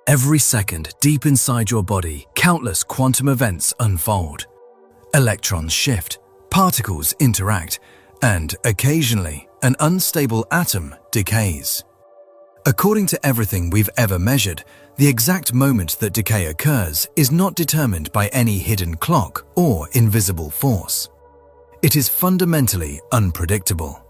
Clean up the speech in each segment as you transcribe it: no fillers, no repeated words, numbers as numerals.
Every second, deep inside your body, countless quantum events unfold. Electrons shift, particles interact, and occasionally, an unstable atom decays. According to everything we've ever measured, the exact moment that decay occurs is not determined by any hidden clock or invisible force. It is fundamentally unpredictable.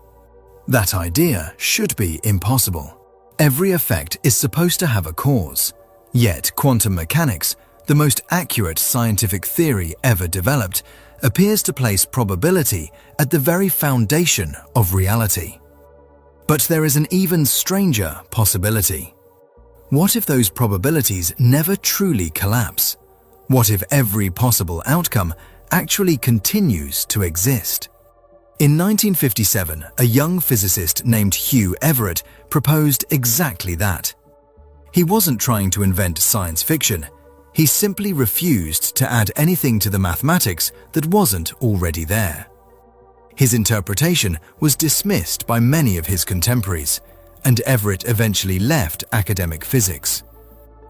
That idea should be impossible. Every effect is supposed to have a cause. Yet quantum mechanics, the most accurate scientific theory ever developed, appears to place probability at the very foundation of reality. But there is an even stranger possibility. What if those probabilities never truly collapse? What if every possible outcome actually continues to exist? In 1957, a young physicist named Hugh Everett proposed exactly that. He wasn't trying to invent science fiction. He simply refused to add anything to the mathematics that wasn't already there. His interpretation was dismissed by many of his contemporaries, and Everett eventually left academic physics.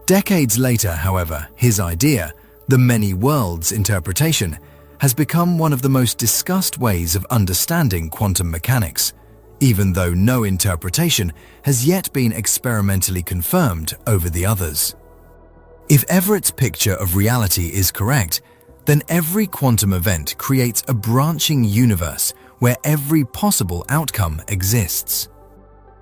Decades later, however, his idea, the many worlds interpretation, has become one of the most discussed ways of understanding quantum mechanics, even though no interpretation has yet been experimentally confirmed over the others. If Everett's picture of reality is correct, then every quantum event creates a branching universe where every possible outcome exists.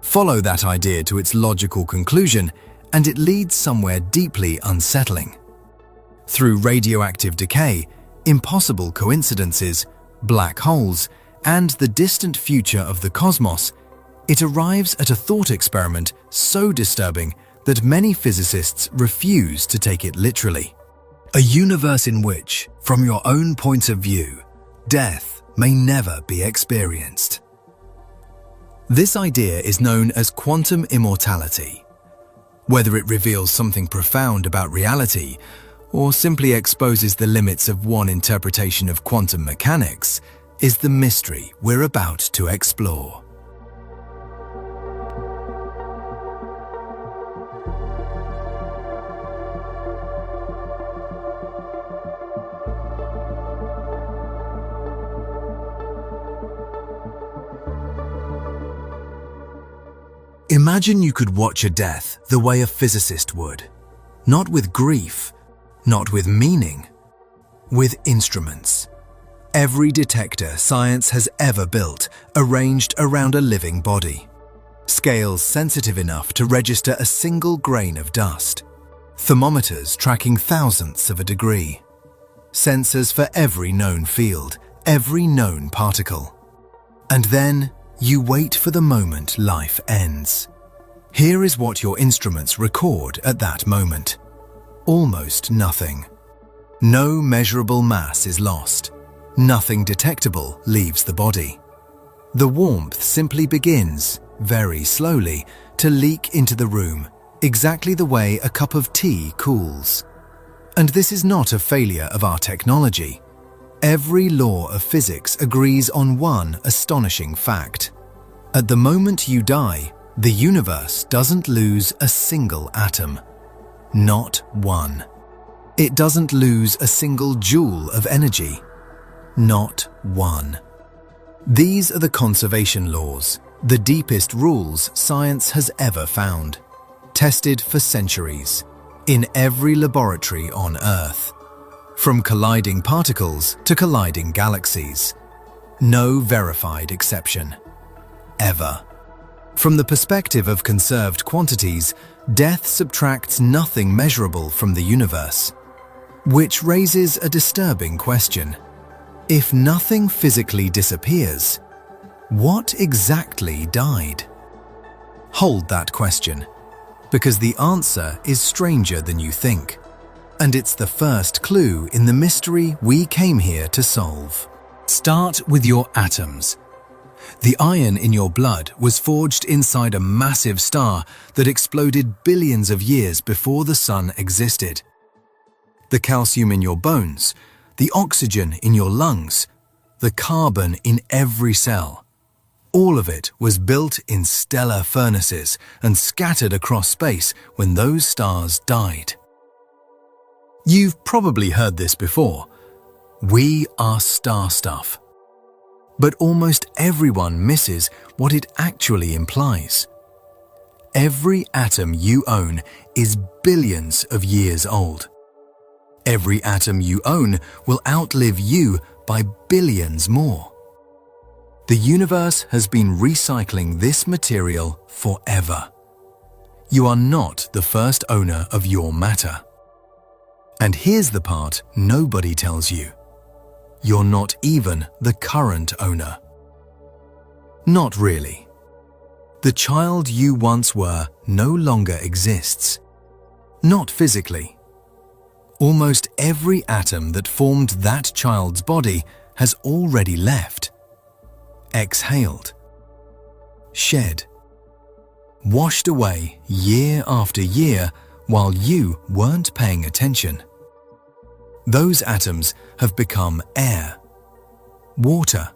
Follow that idea to its logical conclusion, and it leads somewhere deeply unsettling. Through radioactive decay, impossible coincidences, black holes, and the distant future of the cosmos, it arrives at a thought experiment so disturbing that many physicists refuse to take it literally. A universe in which, from your own point of view, death may never be experienced. This idea is known as quantum immortality. Whether it reveals something profound about reality or simply exposes the limits of one interpretation of quantum mechanics is the mystery we're about to explore. Imagine you could watch a death the way a physicist would. Not with grief, not with meaning, with instruments. Every detector science has ever built arranged around a living body. Scales sensitive enough to register a single grain of dust. Thermometers tracking thousandths of a degree. Sensors for every known field, every known particle. And then you wait for the moment life ends. Here is what your instruments record at that moment. Almost nothing. No measurable mass is lost. Nothing detectable leaves the body. The warmth simply begins, very slowly, to leak into the room, exactly the way a cup of tea cools. And this is not a failure of our technology. Every law of physics agrees on one astonishing fact. At the moment you die, the universe doesn't lose a single atom. Not one. It doesn't lose a single joule of energy. Not one. These are the conservation laws, the deepest rules science has ever found, tested for centuries, in every laboratory on Earth. From colliding particles to colliding galaxies. No verified exception. Ever. From the perspective of conserved quantities, death subtracts nothing measurable from the universe. Which raises a disturbing question. If nothing physically disappears, what exactly died? Hold that question, because the answer is stranger than you think. And it's the first clue in the mystery we came here to solve. Start with your atoms. The iron in your blood was forged inside a massive star that exploded billions of years before the sun existed. The calcium in your bones, the oxygen in your lungs, the carbon in every cell. All of it was built in stellar furnaces and scattered across space when those stars died. You've probably heard this before. We are star stuff. But almost everyone misses what it actually implies. Every atom you own is billions of years old. Every atom you own will outlive you by billions more. The universe has been recycling this material forever. You are not the first owner of your matter. And here's the part nobody tells you. You're not even the current owner. Not really. The child you once were no longer exists. Not physically. Almost every atom that formed that child's body has already left. Exhaled. Shed. Washed away year after year while you weren't paying attention. Those atoms have become air, water,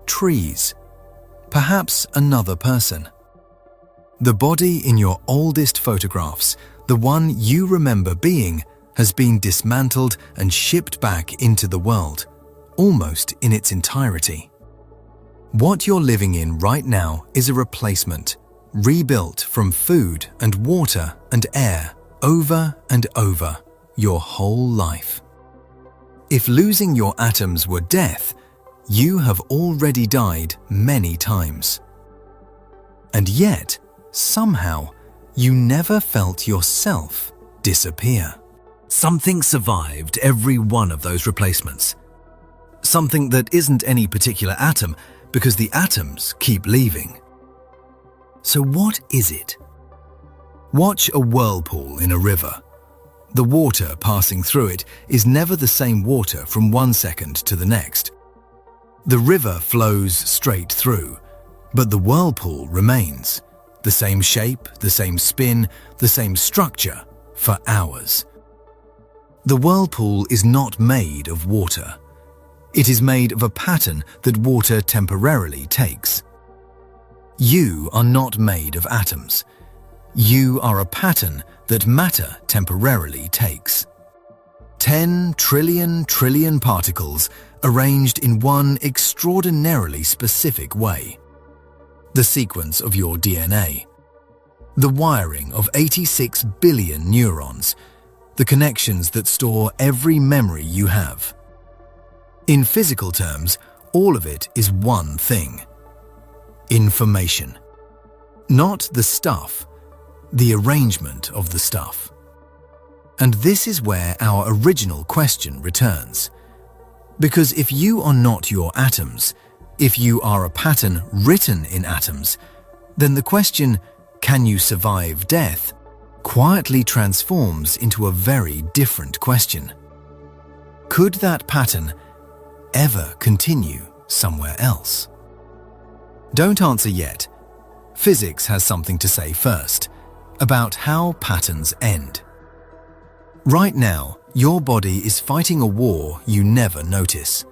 trees, perhaps another person. The body in your oldest photographs, the one you remember being, has been dismantled and shipped back into the world, almost in its entirety. What you're living in right now is a replacement, rebuilt from food and water and air over and over your whole life. If losing your atoms were death, you have already died many times. And yet, somehow, you never felt yourself disappear. Something survived every one of those replacements. Something that isn't any particular atom, because the atoms keep leaving. So what is it? Watch a whirlpool in a river. The water passing through it is never the same water from one second to the next. The river flows straight through, but the whirlpool remains. The same shape, the same spin, the same structure for hours. The whirlpool is not made of water. It is made of a pattern that water temporarily takes. You are not made of atoms. You are a pattern that matter temporarily takes. 10 trillion particles arranged in one extraordinarily specific way. The sequence of your DNA. The wiring of 86 billion neurons. The connections that store every memory you have. In physical terms, all of it is one thing. Information. Not the stuff, the arrangement of the stuff. And this is where our original question returns. Because if you are not your atoms, if you are a pattern written in atoms, then the question, can you survive death, quietly transforms into a very different question. Could that pattern ever continue somewhere else? Don't answer yet. Physics has something to say first, about how patterns end. Right now, your body is fighting a war you never notice.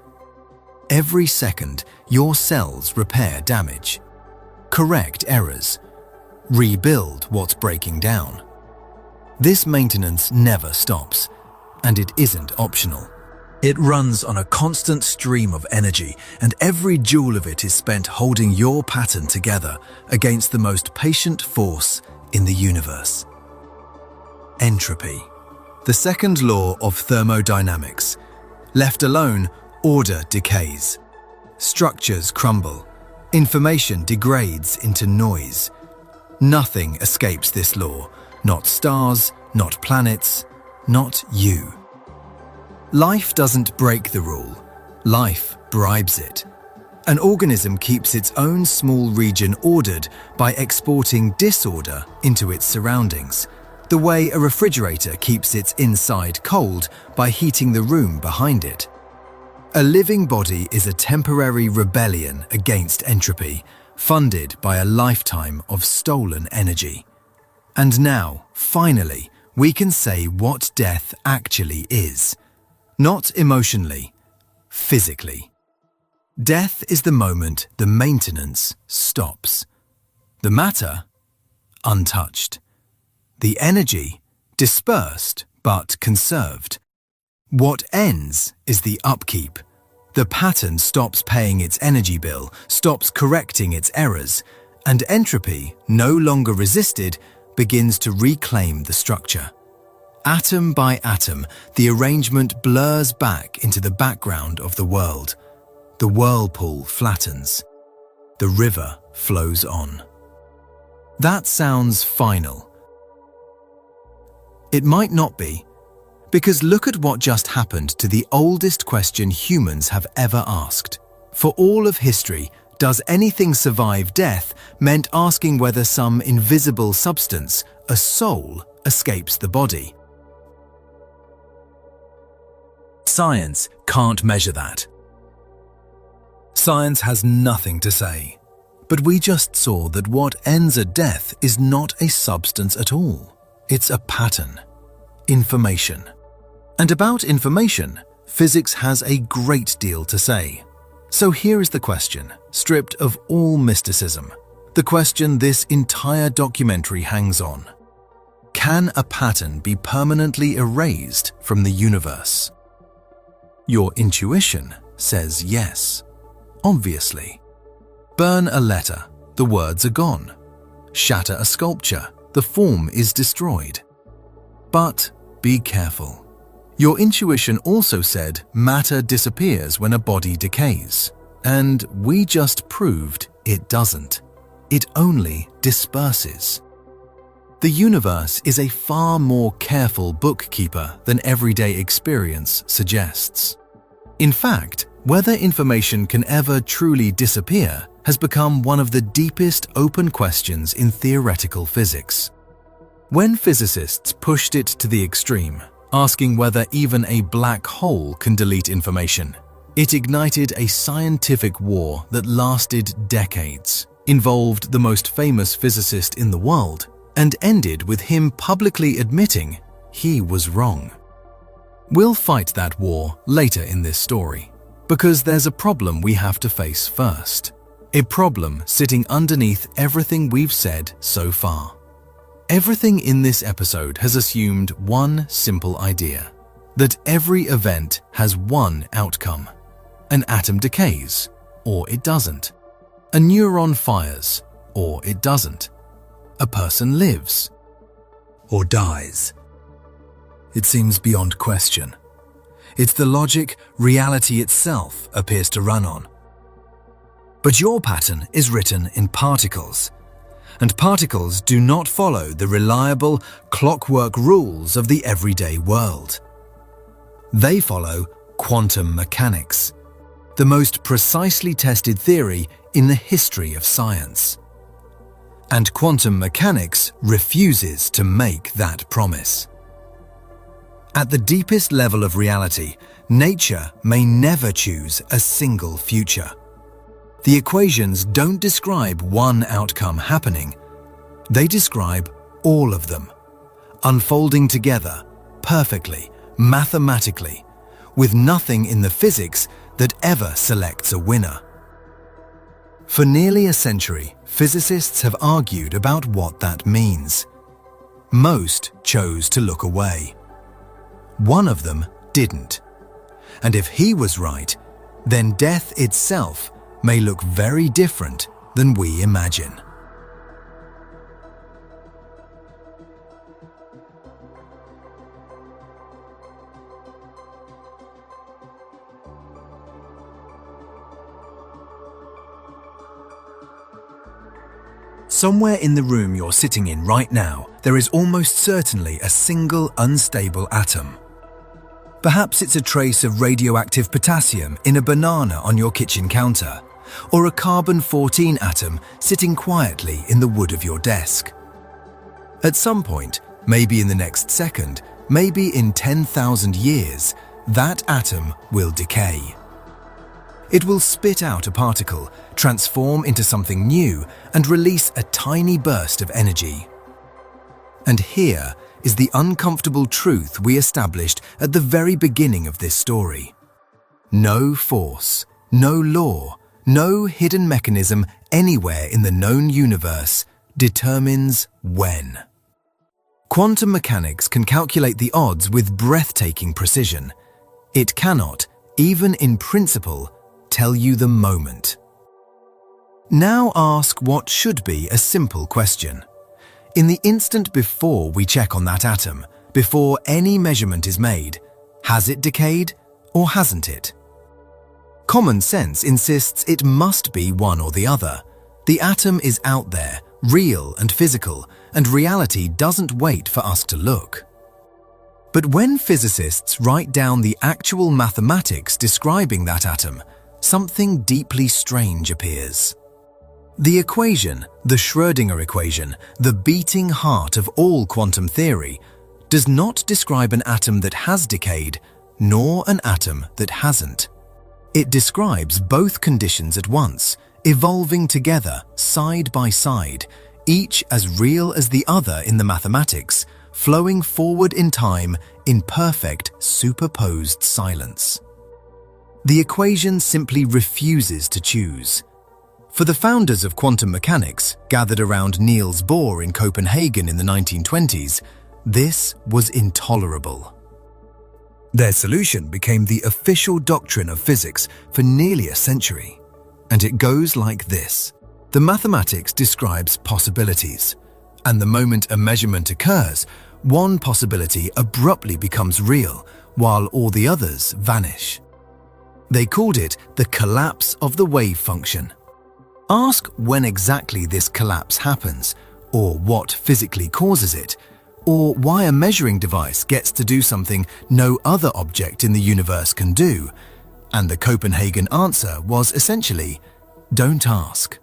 Every second, your cells repair damage, correct errors, rebuild what's breaking down. This maintenance never stops, and it isn't optional. It runs on a constant stream of energy, and every joule of it is spent holding your pattern together against the most patient force in the universe. Entropy, the second law of thermodynamics. Left alone, order decays. Structures crumble. Information degrades into noise. Nothing escapes this law. Not stars, not planets, not you. Life doesn't break the rule. Life bribes it. An organism keeps its own small region ordered by exporting disorder into its surroundings, the way a refrigerator keeps its inside cold by heating the room behind it. A living body is a temporary rebellion against entropy, funded by a lifetime of stolen energy. And now, finally, we can say what death actually is. Not emotionally, physically. Death is the moment the maintenance stops. The matter, untouched. The energy, dispersed but conserved. What ends is the upkeep. The pattern stops paying its energy bill, stops correcting its errors, and entropy, no longer resisted, begins to reclaim the structure. Atom by atom, the arrangement blurs back into the background of the world. The whirlpool flattens. The river flows on. That sounds final. It might not be, because look at what just happened to the oldest question humans have ever asked. For all of history, does anything survive death meant asking whether some invisible substance, a soul, escapes the body. Science can't measure that. Science has nothing to say. But we just saw that what ends at death is not a substance at all. It's a pattern. Information. And about information, physics has a great deal to say. So here is the question, stripped of all mysticism. The question this entire documentary hangs on. Can a pattern be permanently erased from the universe? Your intuition says yes. Obviously. Burn a letter, the words are gone. Shatter a sculpture, the form is destroyed. But be careful. Your intuition also said matter disappears when a body decays. And we just proved it doesn't. It only disperses. The universe is a far more careful bookkeeper than everyday experience suggests. In fact, whether information can ever truly disappear has become one of the deepest open questions in theoretical physics. When physicists pushed it to the extreme, asking whether even a black hole can delete information, it ignited a scientific war that lasted decades, involved the most famous physicist in the world, and ended with him publicly admitting he was wrong. We'll fight that war later in this story, because there's a problem we have to face first. A problem sitting underneath everything we've said so far. Everything in this episode has assumed one simple idea, that every event has one outcome. An atom decays, or it doesn't. A neuron fires, or it doesn't. A person lives, or dies. It seems beyond question. It's the logic reality itself appears to run on. But your pattern is written in particles, and particles do not follow the reliable clockwork rules of the everyday world. They follow quantum mechanics, the most precisely tested theory in the history of science. And quantum mechanics refuses to make that promise. At the deepest level of reality, nature may never choose a single future. The equations don't describe one outcome happening. They describe all of them, unfolding together, perfectly, mathematically, with nothing in the physics that ever selects a winner. For nearly a century, physicists have argued about what that means. Most chose to look away. One of them didn't. And if he was right, then death itself may look very different than we imagine. Somewhere in the room you're sitting in right now, there is almost certainly a single unstable atom. Perhaps it's a trace of radioactive potassium in a banana on your kitchen counter, or a carbon-14 atom sitting quietly in the wood of your desk. At some point, maybe in the next second, maybe in 10,000 years, that atom will decay. It will spit out a particle, transform into something new, and release a tiny burst of energy. And here is the uncomfortable truth we established at the very beginning of this story. No force, no law, no hidden mechanism anywhere in the known universe determines when. Quantum mechanics can calculate the odds with breathtaking precision. It cannot, even in principle, tell you the moment. Now ask what should be a simple question. In the instant before we check on that atom, before any measurement is made, has it decayed or hasn't it? Common sense insists it must be one or the other. The atom is out there, real and physical, and reality doesn't wait for us to look. But when physicists write down the actual mathematics describing that atom, something deeply strange appears. The equation, the Schrödinger equation, the beating heart of all quantum theory, does not describe an atom that has decayed, nor an atom that hasn't. It describes both conditions at once, evolving together, side by side, each as real as the other in the mathematics, flowing forward in time in perfect, superposed silence. The equation simply refuses to choose. For the founders of quantum mechanics, gathered around Niels Bohr in Copenhagen in the 1920s, this was intolerable. Their solution became the official doctrine of physics for nearly a century. And it goes like this. The mathematics describes possibilities. And the moment a measurement occurs, one possibility abruptly becomes real, while all the others vanish. They called it the collapse of the wave function. Ask when exactly this collapse happens, or what physically causes it, or why a measuring device gets to do something no other object in the universe can do, and the Copenhagen answer was essentially, don't ask.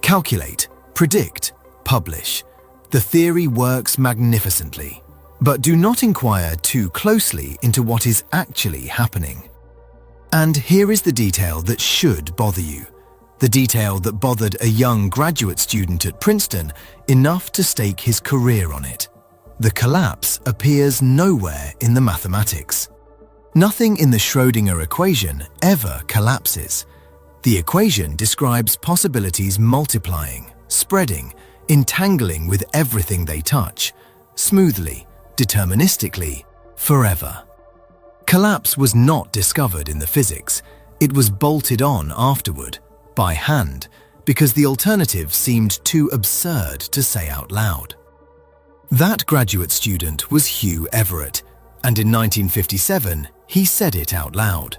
Calculate, predict, publish. The theory works magnificently, but do not inquire too closely into what is actually happening. And here is the detail that should bother you. The detail that bothered a young graduate student at Princeton enough to stake his career on it. The collapse appears nowhere in the mathematics. Nothing in the Schrödinger equation ever collapses. The equation describes possibilities multiplying, spreading, entangling with everything they touch, smoothly, deterministically, forever. Collapse was not discovered in the physics. It was bolted on afterward, by hand, because the alternative seemed too absurd to say out loud. That graduate student was Hugh Everett, and in 1957 he said it out loud.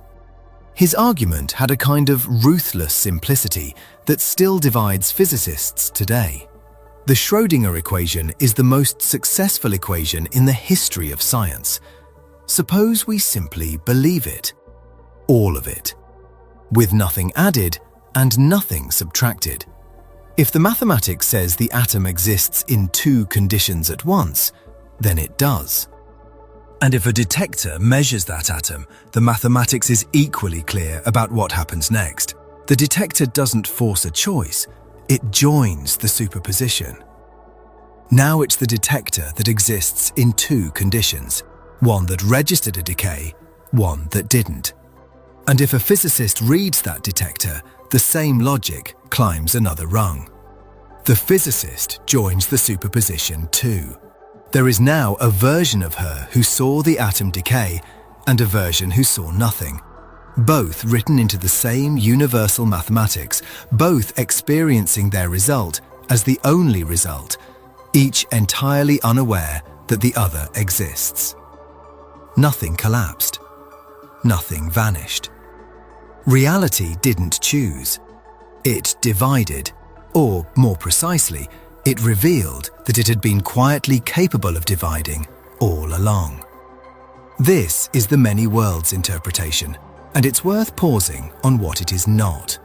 His argument had a kind of ruthless simplicity that still divides physicists today. The Schrödinger equation is the most successful equation in the history of science. Suppose we simply believe it. All of it. With nothing added and nothing subtracted. If the mathematics says the atom exists in two conditions at once, then it does. And if a detector measures that atom, the mathematics is equally clear about what happens next. The detector doesn't force a choice, it joins the superposition. Now it's the detector that exists in two conditions, one that registered a decay, one that didn't. And if a physicist reads that detector, the same logic climbs another rung. The physicist joins the superposition too. There is now a version of her who saw the atom decay and a version who saw nothing. Both written into the same universal mathematics, both experiencing their result as the only result, each entirely unaware that the other exists. Nothing collapsed. Nothing vanished. Reality didn't choose. It divided, or more precisely, it revealed that it had been quietly capable of dividing all along. This is the many worlds interpretation, and it's worth pausing on what it is not.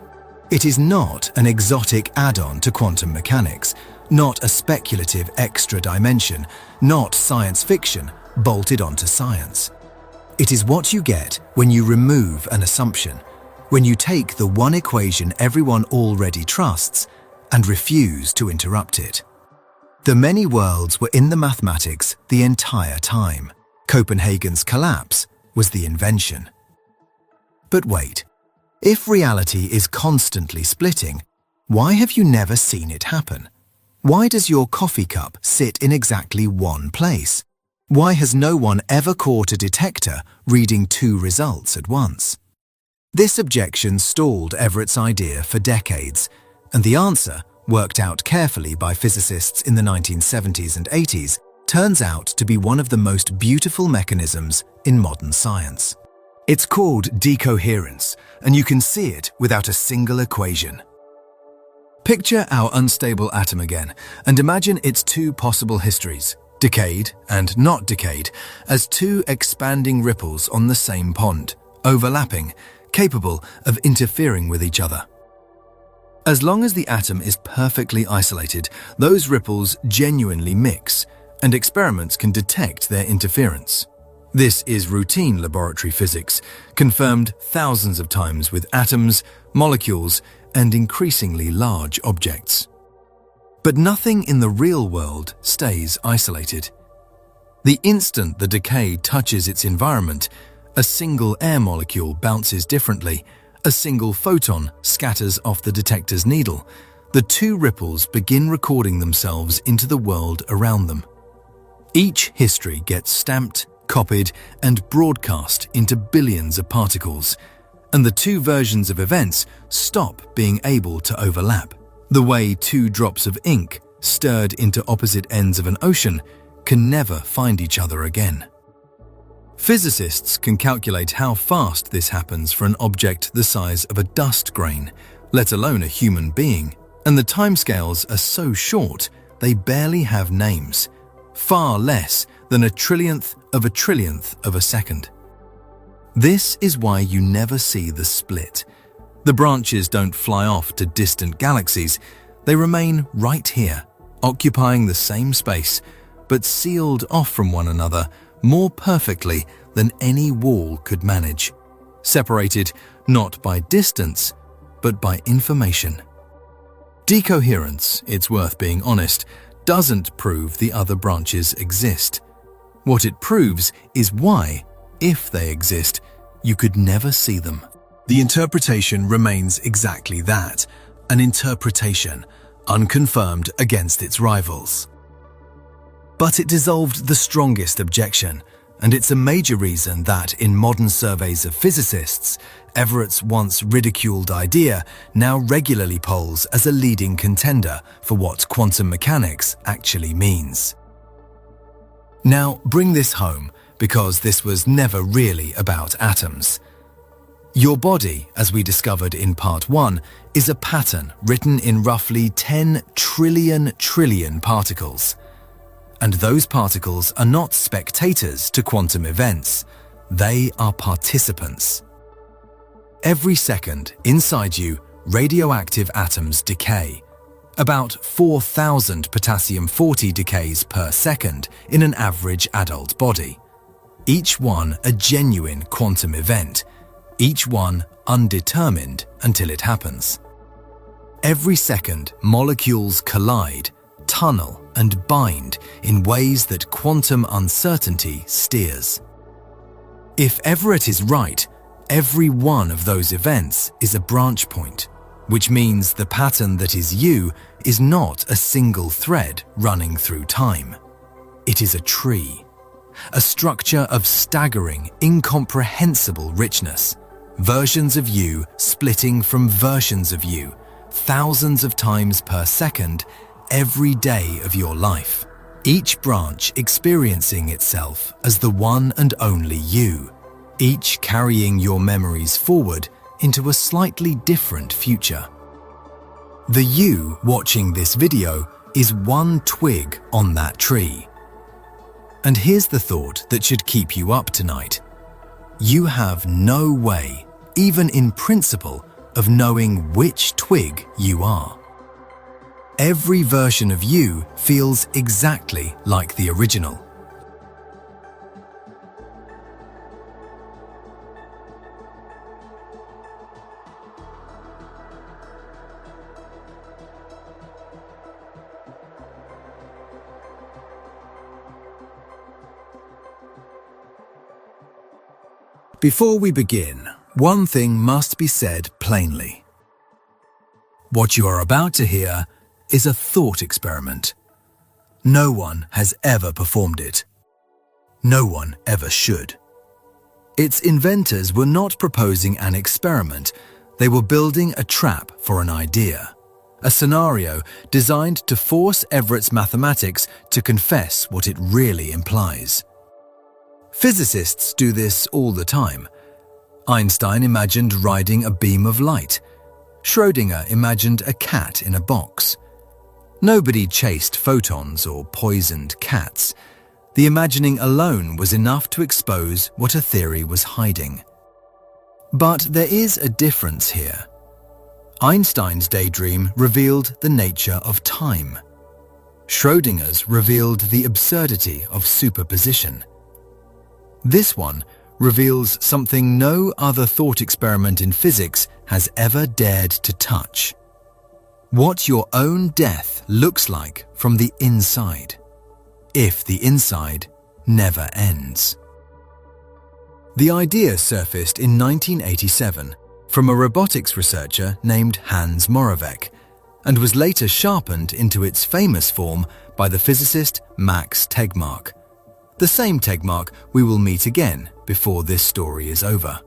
It is not an exotic add-on to quantum mechanics, not a speculative extra dimension, not science fiction bolted onto science. It is what you get when you remove an assumption, when you take the one equation everyone already trusts and refuse to interrupt it. The many worlds were in the mathematics the entire time. Copenhagen's collapse was the invention. But wait, If reality is constantly splitting, why have you never seen it happen? Why does your coffee cup sit in exactly one place? Why has no one ever caught a detector reading two results at once? This objection stalled Everett's idea for decades, and the answer, worked out carefully by physicists in the 1970s and 80s, turns out to be one of the most beautiful mechanisms in modern science. It's called decoherence, and you can see it without a single equation. Picture our unstable atom again, and imagine its two possible histories, decayed and not decayed, as two expanding ripples on the same pond, overlapping, capable of interfering with each other. As long as the atom is perfectly isolated, those ripples genuinely mix, and experiments can detect their interference. This is routine laboratory physics, confirmed thousands of times with atoms, molecules, and increasingly large objects. But nothing in the real world stays isolated. The instant the decay touches its environment, a single air molecule bounces differently, a single photon scatters off the detector's needle. The two ripples begin recording themselves into the world around them. Each history gets stamped, copied, and broadcast into billions of particles, and the two versions of events stop being able to overlap, the way two drops of ink, stirred into opposite ends of an ocean, can never find each other again. Physicists can calculate how fast this happens for an object the size of a dust grain, let alone a human being, and the timescales are so short they barely have names, far less than a trillionth of a second. This is why you never see the split. The branches don't fly off to distant galaxies. They remain right here, occupying the same space, but sealed off from one another more perfectly than any wall could manage, separated not by distance, but by information. Decoherence, it's worth being honest, doesn't prove the other branches exist. What it proves is why, if they exist, you could never see them. The interpretation remains exactly that, an interpretation, unconfirmed against its rivals. But it dissolved the strongest objection, and it's a major reason that, in modern surveys of physicists, Everett's once ridiculed idea now regularly polls as a leading contender for what quantum mechanics actually means. Now, bring this home, because this was never really about atoms. Your body, as we discovered in Part 1, is a pattern written in roughly 10 trillion particles. And those particles are not spectators to quantum events. They are participants. Every second, inside you, radioactive atoms decay. About 4,000 potassium-40 decays per second in an average adult body. Each one a genuine quantum event, each one undetermined until it happens. Every second, molecules collide, tunnel, and bind in ways that quantum uncertainty steers. If Everett is right, every one of those events is a branch point, which means the pattern that is you is not a single thread running through time. It is a tree, a structure of staggering, incomprehensible richness, versions of you splitting from versions of you, thousands of times per second, every day of your life, each branch experiencing itself as the one and only you, each carrying your memories forward into a slightly different future. The you watching this video is one twig on that tree. And here's the thought that should keep you up tonight. You have no way, even in principle, of knowing which twig you are. Every version of you feels exactly like the original. Before we begin, One thing must be said plainly. What you are about to hear is a thought experiment. No one has ever performed it. No one ever should. Its inventors were not proposing an experiment, they were building a trap for an idea, a scenario designed to force Everett's mathematics to confess what it really implies. Physicists do this all the time. Einstein imagined riding a beam of light. Schrödinger imagined a cat in a box. Nobody chased photons or poisoned cats. The imagining alone was enough to expose what a theory was hiding. But there is a difference here. Einstein's daydream revealed the nature of time. Schrödinger's revealed the absurdity of superposition. This one reveals something no other thought experiment in physics has ever dared to touch. What your own death looks like from the inside, if the inside never ends. The idea surfaced in 1987 from a robotics researcher named Hans Moravec and was later sharpened into its famous form by the physicist Max Tegmark, the same Tegmark we will meet again before this story is over.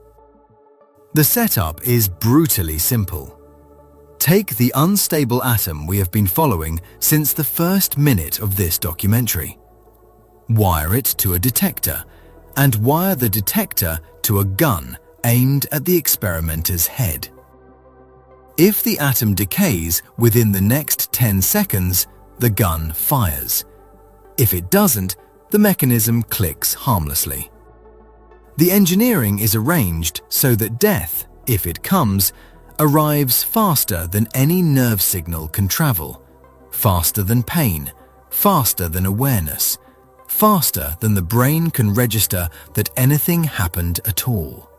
The setup is brutally simple. Take the unstable atom we have been following since the first minute of this documentary. Wire it to a detector, and wire the detector to a gun aimed at the experimenter's head. If the atom decays within the next 10 seconds, the gun fires. If it doesn't, the mechanism clicks harmlessly. The engineering is arranged so that death, if it comes, arrives faster than any nerve signal can travel, faster than pain, faster than awareness, faster than the brain can register that anything happened at all.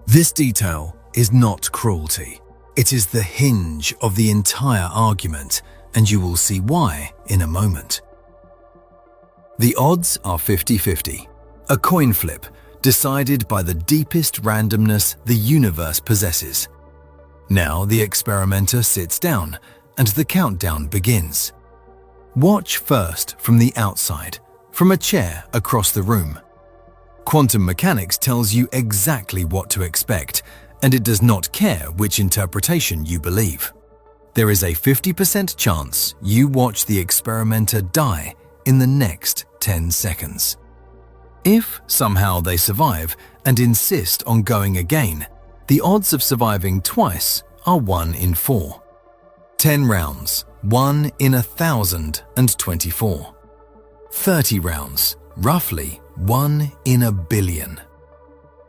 This detail is not cruelty. It is the hinge of the entire argument, and you will see why in a moment. The odds are 50-50, a coin flip decided by the deepest randomness the universe possesses. Now the experimenter sits down and the countdown begins. Watch first from the outside, from a chair across the room. Quantum mechanics tells you exactly what to expect, and it does not care which interpretation you believe. There is a 50% chance you watch the experimenter die in the next 10 seconds. If somehow they survive and insist on going again, the odds of surviving twice are 1 in 4. 10 rounds, 1 in 1,024. 30 rounds, roughly 1 in a billion.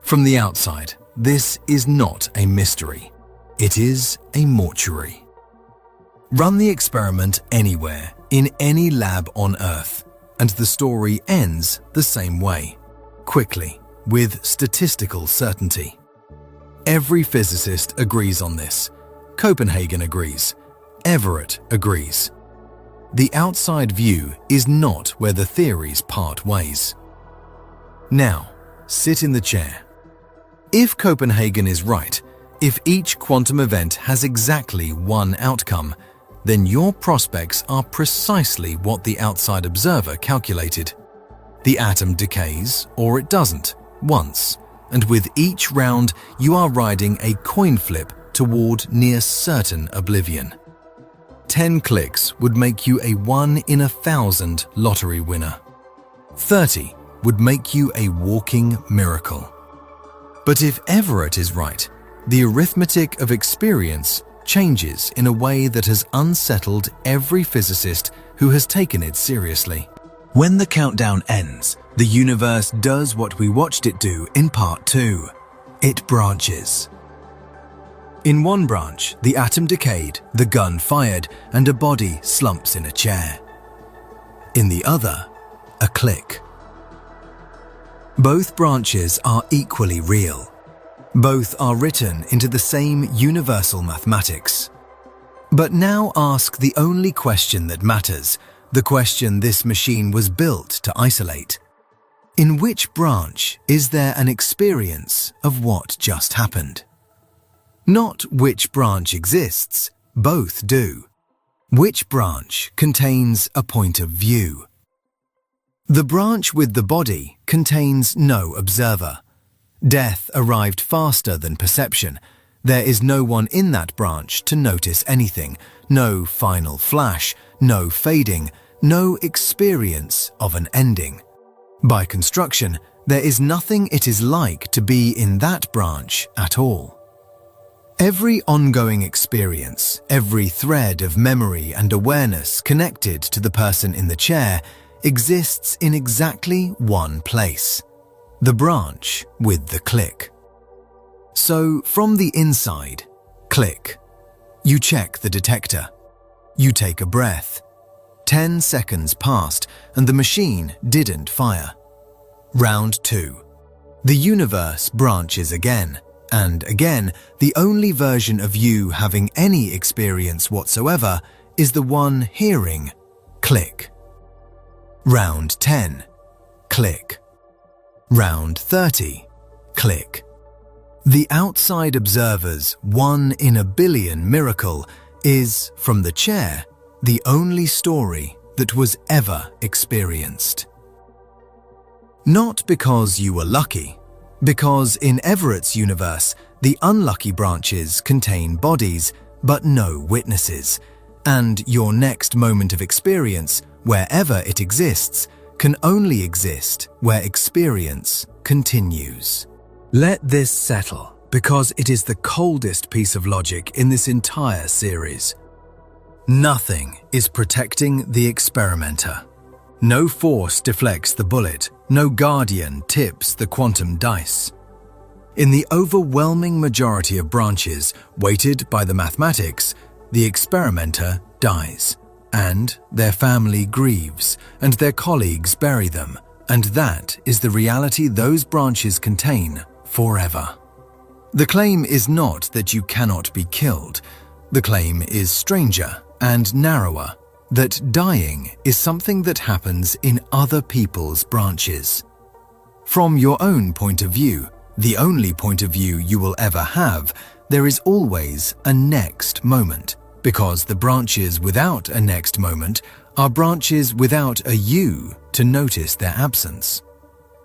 From the outside, this is not a mystery. It is a mortuary. Run the experiment anywhere, in any lab on Earth, and the story ends the same way, quickly, with statistical certainty. Every physicist agrees on this. Copenhagen agrees. Everett agrees. The outside view is not where the theories part ways. Now, sit in the chair. If Copenhagen is right, if each quantum event has exactly one outcome, then your prospects are precisely what the outside observer calculated. The atom decays, or it doesn't, once, and with each round you are riding a coin flip toward near certain oblivion. 10 clicks would make you a 1 in 1,000 lottery winner. 30 would make you a walking miracle. But if Everett is right, the arithmetic of experience changes in a way that has unsettled every physicist who has taken it seriously. When the countdown ends, the universe does what we watched it do in part 2. It branches. In one branch, the atom decayed, the gun fired, and a body slumps in a chair. In the other, a click. Both branches are equally real. Both are written into the same universal mathematics. But now ask the only question that matters, the question this machine was built to isolate. In which branch is there an experience of what just happened? Not which branch exists, both do. Which branch contains a point of view? The branch with the body contains no observer. Death arrived faster than perception. There is no one in that branch to notice anything, no final flash, no fading, no experience of an ending. By construction, there is nothing it is like to be in that branch at all. Every ongoing experience, every thread of memory and awareness connected to the person in the chair exists in exactly one place, the branch with the click. So from the inside, click. You check the detector. You take a breath. 10 seconds passed and the machine didn't fire. Round 2. The universe branches again, and again, the only version of you having any experience whatsoever is the one hearing click. Round 10. Click. Round 30. Click. The outside observer's 1 in a billion miracle is, from the chair, the only story that was ever experienced. Not because you were lucky, because in Everett's universe, the unlucky branches contain bodies but no witnesses, and your next moment of experience, wherever it exists, can only exist where experience continues. Let this settle, because it is the coldest piece of logic in this entire series. Nothing is protecting the experimenter. No force deflects the bullet, no guardian tips the quantum dice. In the overwhelming majority of branches weighted by the mathematics, the experimenter dies, and their family grieves, and their colleagues bury them, and that is the reality those branches contain forever. The claim is not that you cannot be killed. The claim is stranger and narrower, that dying is something that happens in other people's branches. From your own point of view, the only point of view you will ever have, there is always a next moment, because the branches without a next moment are branches without a you to notice their absence.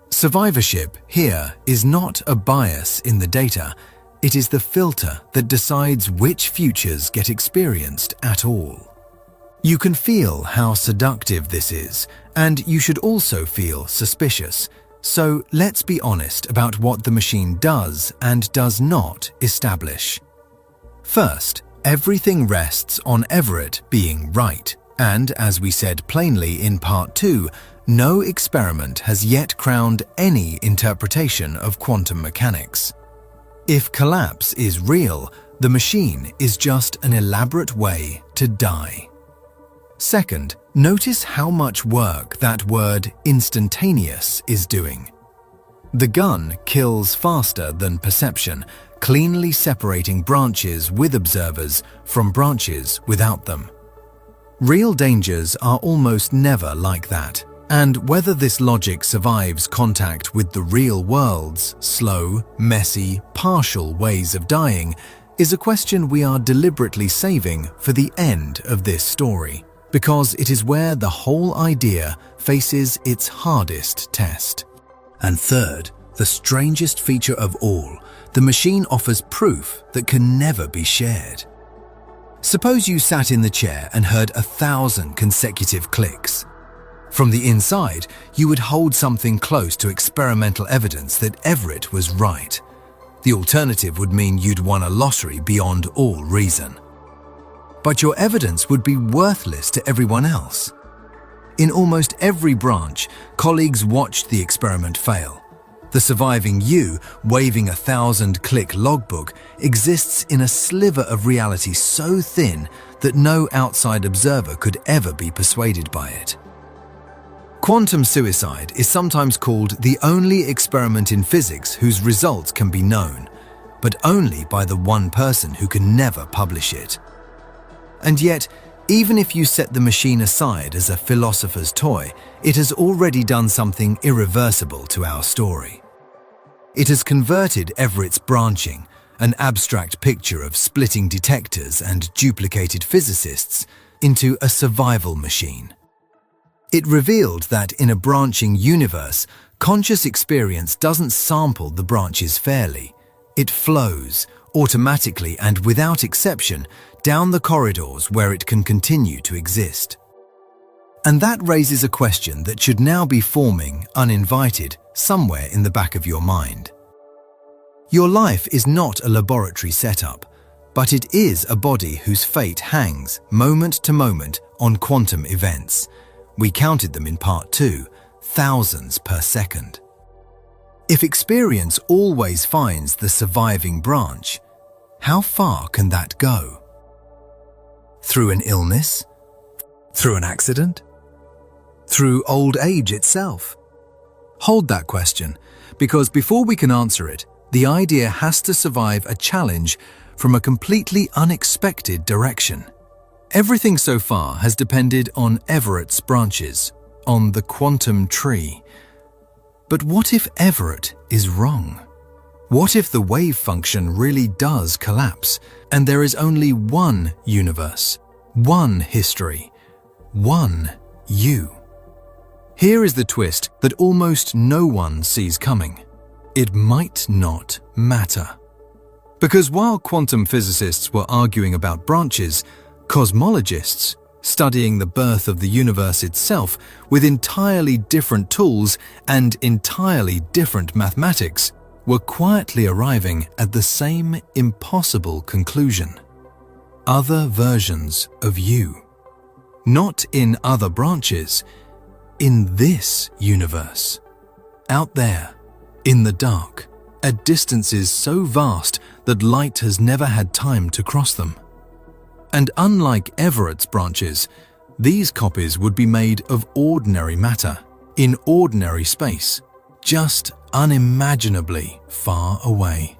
Survivorship here is not a bias in the data, it is the filter that decides which futures get experienced at all. You can feel how seductive this is, and you should also feel suspicious. So let's be honest about what the machine does and does not establish. First, everything rests on Everett being right, and as we said plainly in Part 2, no experiment has yet crowned any interpretation of quantum mechanics. If collapse is real, the machine is just an elaborate way to die. Second, notice how much work that word instantaneous is doing. The gun kills faster than perception, cleanly separating branches with observers from branches without them. Real dangers are almost never like that, and whether this logic survives contact with the real world's slow, messy, partial ways of dying is a question we are deliberately saving for the end of this story, because it is where the whole idea faces its hardest test. And third, the strangest feature of all, the machine offers proof that can never be shared. Suppose you sat in the chair and heard 1,000 consecutive clicks. From the inside, you would hold something close to experimental evidence that Everett was right. The alternative would mean you'd won a lottery beyond all reason. But your evidence would be worthless to everyone else. In almost every branch, colleagues watched the experiment fail. The surviving you, waving a 1,000-click logbook, exists in a sliver of reality so thin that no outside observer could ever be persuaded by it. Quantum suicide is sometimes called the only experiment in physics whose results can be known, but only by the one person who can never publish it. And yet, Even if you set the machine aside as a philosopher's toy, it has already done something irreversible to our story. It has converted Everett's branching, an abstract picture of splitting detectors and duplicated physicists, into a survival machine. It revealed that in a branching universe, conscious experience doesn't sample the branches fairly. It flows, automatically and without exception, down the corridors where it can continue to exist. And that raises a question that should now be forming, uninvited, somewhere in the back of your mind. Your life is not a laboratory setup, but it is a body whose fate hangs, moment to moment, on quantum events. We counted them in part 2, thousands per second. If experience always finds the surviving branch, how far can that go? Through an illness? Through an accident? Through old age itself? Hold that question, because before we can answer it, the idea has to survive a challenge from a completely unexpected direction. Everything so far has depended on Everett's branches, on the quantum tree. But what if Everett is wrong? What if the wave function really does collapse and there is only one universe, one history, one you? Here is the twist that almost no one sees coming. It might not matter. Because while quantum physicists were arguing about branches, cosmologists, studying the birth of the universe itself with entirely different tools and entirely different mathematics, were quietly arriving at the same impossible conclusion. Other versions of you. Not in other branches, in this universe. Out there, in the dark, at distances so vast that light has never had time to cross them. And unlike Everett's branches, these copies would be made of ordinary matter, in ordinary space, just unimaginably far away.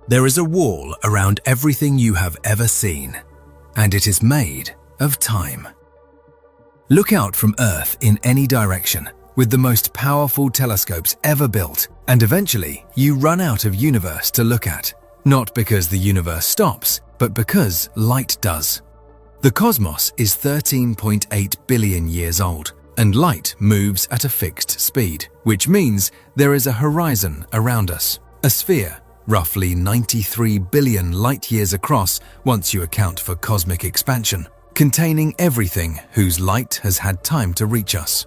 There is a wall around everything you have ever seen, and it is made of time. Look out from Earth in any direction with the most powerful telescopes ever built, and eventually you run out of universe to look at, not because the universe stops, but because light does. The cosmos is 13.8 billion years old, and light moves at a fixed speed, which means there is a horizon around us, a sphere, roughly 93 billion light-years across once you account for cosmic expansion, containing everything whose light has had time to reach us.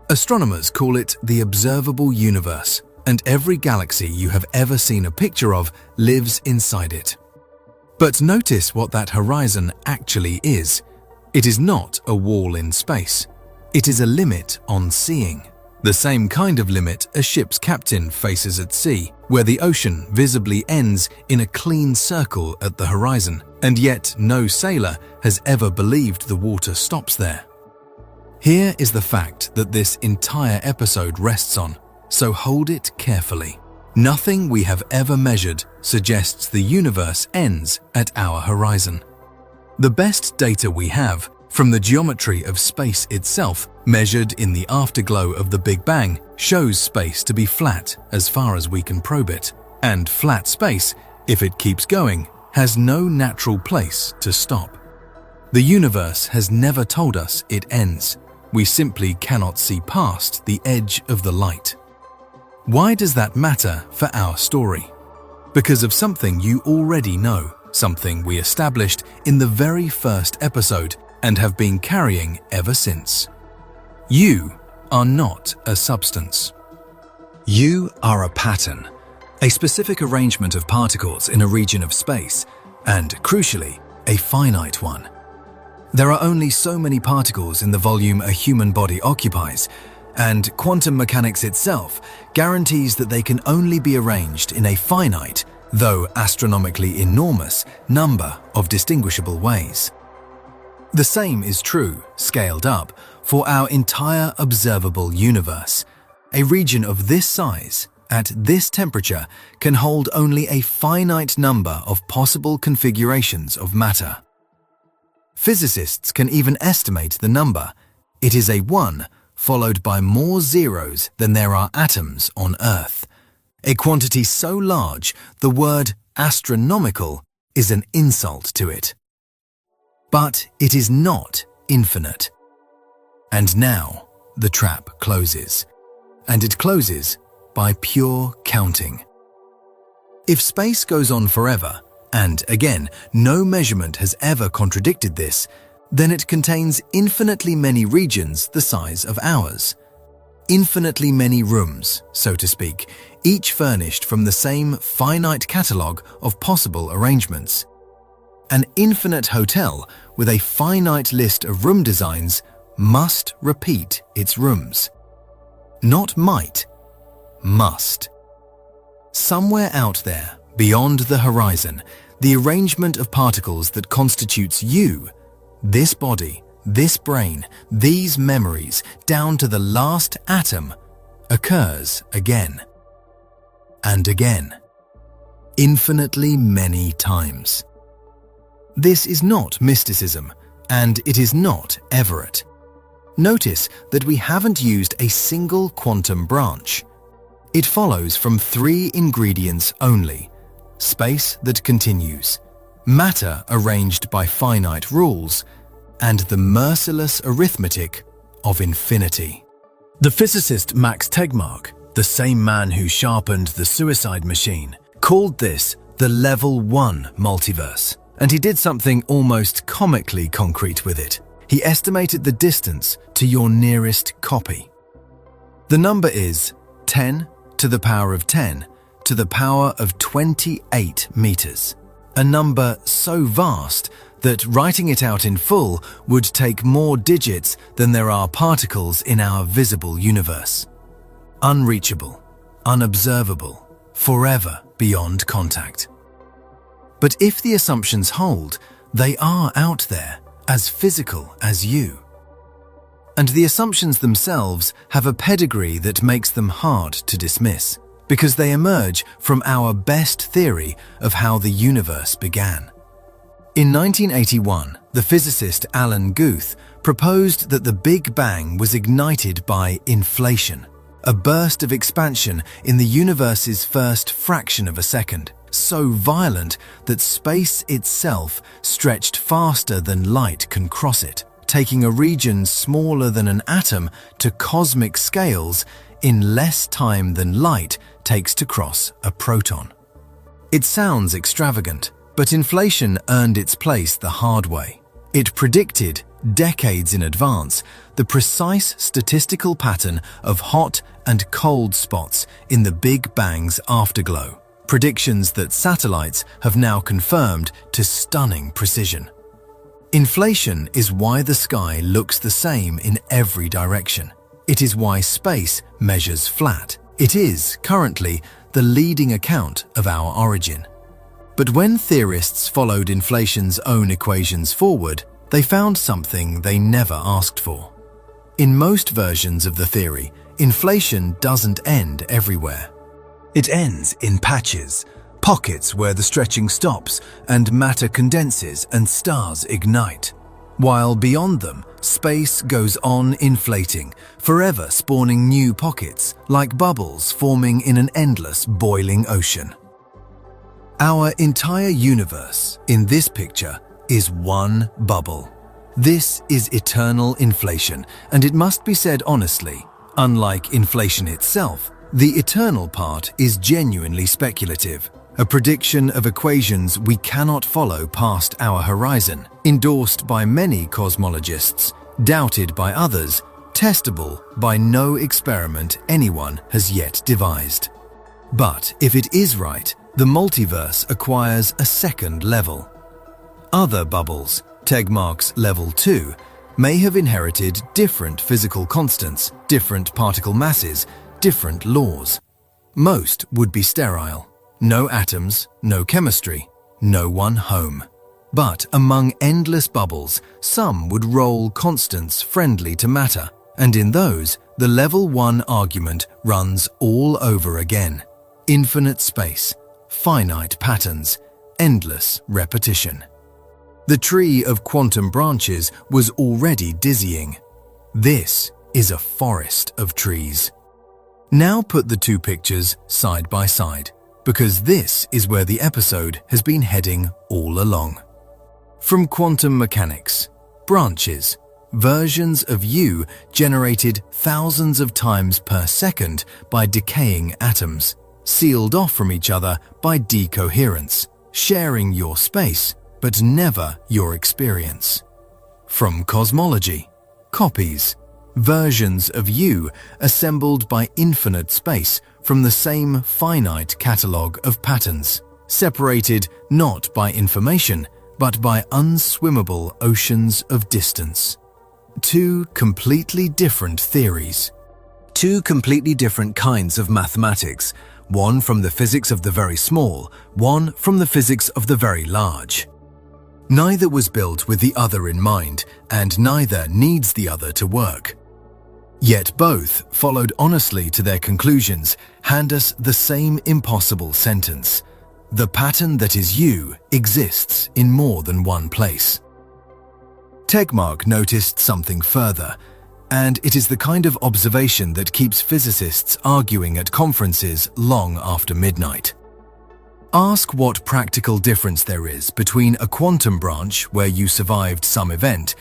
Astronomers call it the observable universe, and every galaxy you have ever seen a picture of lives inside it. But notice what that horizon actually is. It is not a wall in space. It is a limit on seeing. The same kind of limit a ship's captain faces at sea, where the ocean visibly ends in a clean circle at the horizon, and yet no sailor has ever believed the water stops there. Here is the fact that this entire episode rests on, so hold it carefully. Nothing we have ever measured suggests the universe ends at our horizon. The best data we have, from the geometry of space itself, measured in the afterglow of the Big Bang, shows space to be flat as far as we can probe it. And flat space, if it keeps going, has no natural place to stop. The universe has never told us it ends. We simply cannot see past the edge of the light. Why does that matter for our story? Because of something you already know, something we established in the very first episode and have been carrying ever since. You are not a substance. You are a pattern, a specific arrangement of particles in a region of space, and, crucially, a finite one. There are only so many particles in the volume a human body occupies, and quantum mechanics itself guarantees that they can only be arranged in a finite, though astronomically enormous, number of distinguishable ways. The same is true, scaled up, for our entire observable universe. A region of this size, at this temperature, can hold only a finite number of possible configurations of matter. Physicists can even estimate the number. It is a 1 followed by more zeros than there are atoms on Earth. A quantity so large, the word astronomical is an insult to it. But it is not infinite. And now the trap closes. And it closes by pure counting. If space goes on forever, and again, no measurement has ever contradicted this, then it contains infinitely many regions the size of ours. Infinitely many rooms, so to speak, each furnished from the same finite catalogue of possible arrangements. An infinite hotel with a finite list of room designs must repeat its rooms. Not might, must. Somewhere out there, beyond the horizon, the arrangement of particles that constitutes you, this body, this brain, these memories, down to the last atom, occurs again. And again. Infinitely many times. This is not mysticism, and it is not Everett. Notice that we haven't used a single quantum branch. It follows from 3 ingredients only: space that continues, matter arranged by finite rules, and the merciless arithmetic of infinity. The physicist Max Tegmark, the same man who sharpened the suicide machine, called this the Level 1 multiverse, and he did something almost comically concrete with it. He estimated the distance to your nearest copy. The number is 10 to the power of 10 to the power of 28 meters, a number so vast that writing it out in full would take more digits than there are particles in our visible universe. Unreachable, unobservable, forever beyond contact. But if the assumptions hold, they are out there, as physical as you. And the assumptions themselves have a pedigree that makes them hard to dismiss, because they emerge from our best theory of how the universe began. In 1981, the physicist Alan Guth proposed that the Big Bang was ignited by inflation, a burst of expansion in the universe's first fraction of a second, so violent that space itself stretched faster than light can cross it, taking a region smaller than an atom to cosmic scales in less time than light takes to cross a proton. It sounds extravagant, but inflation earned its place the hard way. It predicted, decades in advance, the precise statistical pattern of hot and cold spots in the Big Bang's afterglow, predictions that satellites have now confirmed to stunning precision. Inflation is why the sky looks the same in every direction. It is why space measures flat. It is, currently, the leading account of our origin. But when theorists followed inflation's own equations forward, they found something they never asked for. In most versions of the theory, inflation doesn't end everywhere. It ends in patches, pockets where the stretching stops and matter condenses and stars ignite, while beyond them, space goes on inflating, forever spawning new pockets, like bubbles forming in an endless boiling ocean. Our entire universe, in this picture, is one bubble. This is eternal inflation, and it must be said honestly, unlike inflation itself, the eternal part is genuinely speculative, a prediction of equations we cannot follow past our horizon, endorsed by many cosmologists, doubted by others, testable by no experiment anyone has yet devised. But if it is right, the multiverse acquires a second level. Other bubbles, Tegmark's level 2, may have inherited different physical constants, different particle masses, different laws. Most would be sterile. No atoms, no chemistry, no one home. But among endless bubbles, some would roll constants friendly to matter, and in those, the level 1 argument runs all over again. Infinite space, finite patterns, endless repetition. The tree of quantum branches was already dizzying. This is a forest of trees. Now put the two pictures side by side, because this is where the episode has been heading all along. From quantum mechanics, branches, versions of you generated thousands of times per second by decaying atoms, sealed off from each other by decoherence, sharing your space but never your experience. From cosmology, copies, versions of you assembled by infinite space from the same finite catalogue of patterns, separated not by information, but by unswimmable oceans of distance. Two completely different theories. Two completely different kinds of mathematics, one from the physics of the very small, one from the physics of the very large. Neither was built with the other in mind, and neither needs the other to work. Yet both, followed honestly to their conclusions, hand us the same impossible sentence. The pattern that is you exists in more than one place. Tegmark noticed something further, and it is the kind of observation that keeps physicists arguing at conferences long after midnight. Ask what practical difference there is between a quantum branch where you survived some event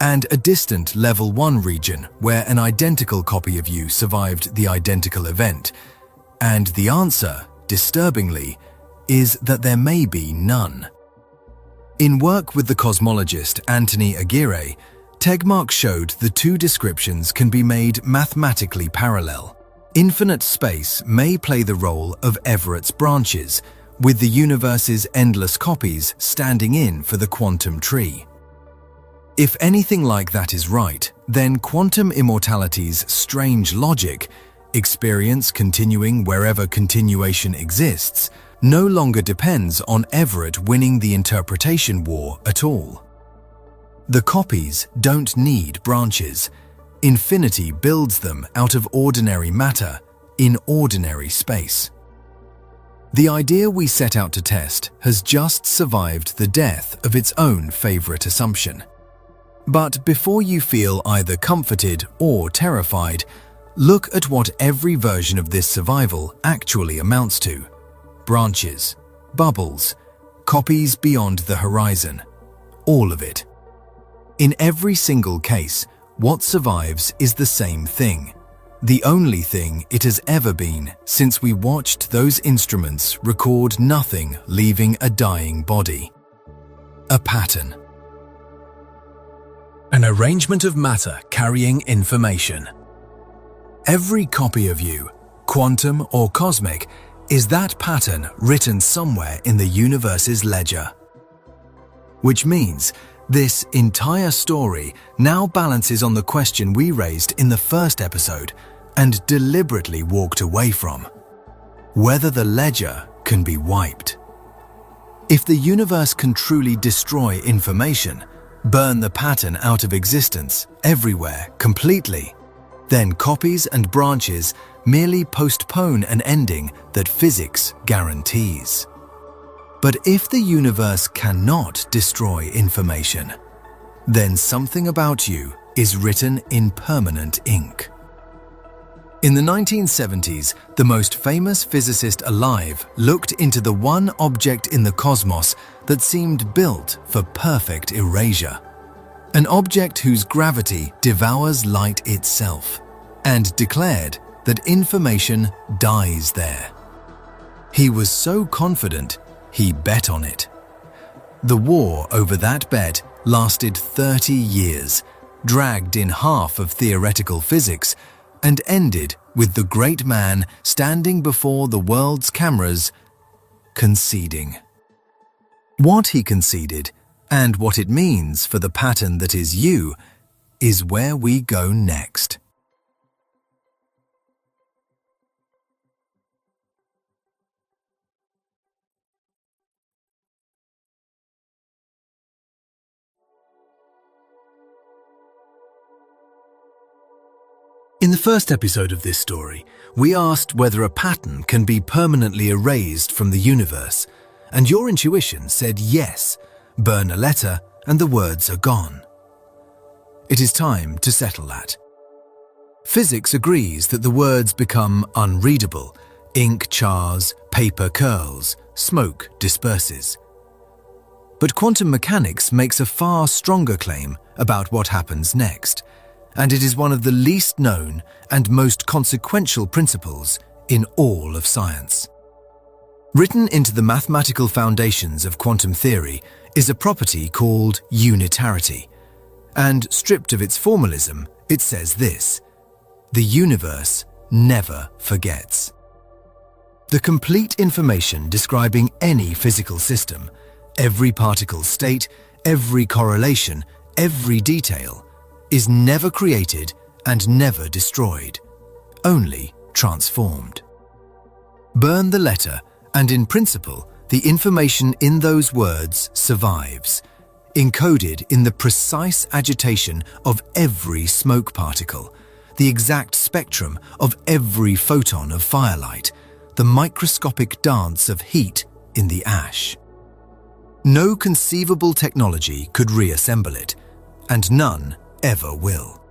and a distant level 1 region where an identical copy of you survived the identical event, and the answer, disturbingly, is that there may be none. In work with the cosmologist Anthony Aguirre, Tegmark showed the two descriptions can be made mathematically parallel. Infinite space may play the role of Everett's branches, with the universe's endless copies standing in for the quantum tree. If anything like that is right, then quantum immortality's strange logic, experience continuing wherever continuation exists, no longer depends on Everett winning the interpretation war at all. The copies don't need branches. Infinity builds them out of ordinary matter, in ordinary space. The idea we set out to test has just survived the death of its own favorite assumption. But before you feel either comforted or terrified, look at what every version of this survival actually amounts to. Branches, bubbles, copies beyond the horizon. All of it. In every single case, what survives is the same thing. The only thing it has ever been since we watched those instruments record nothing leaving a dying body. A pattern. An arrangement of matter carrying information. Every copy of you, quantum or cosmic, is that pattern written somewhere in the universe's ledger. Which means this entire story now balances on the question we raised in the first episode and deliberately walked away from: whether the ledger can be wiped. If the universe can truly destroy information, burn the pattern out of existence everywhere completely, then copies and branches merely postpone an ending that physics guarantees. But if the universe cannot destroy information, then something about you is written in permanent ink. In the 1970s, the most famous physicist alive looked into the one object in the cosmos that seemed built for perfect erasure. An object whose gravity devours light itself, and declared that information dies there. He was so confident, he bet on it. The war over that bet lasted 30 years, dragged in half of theoretical physics, and ended with the great man standing before the world's cameras, conceding. What he conceded, and what it means for the pattern that is you, is where we go next. the first episode of this story, we asked whether a pattern can be permanently erased from the universe, and your intuition said yes, burn a letter and the words are gone. It is time to settle that. Physics agrees that the words become unreadable, ink chars, paper curls, smoke disperses. But quantum mechanics makes a far stronger claim about what happens next, and it is one of the least known and most consequential principles in all of science. Written into the mathematical foundations of quantum theory is a property called unitarity, and stripped of its formalism, it says this: the universe never forgets. The complete information describing any physical system, every particle state, every correlation, every detail, is never created and never destroyed, only transformed. Burn the letter, and in principle, the information in those words survives, encoded in the precise agitation of every smoke particle, the exact spectrum of every photon of firelight, the microscopic dance of heat in the ash. No conceivable technology could reassemble it, and none ever will.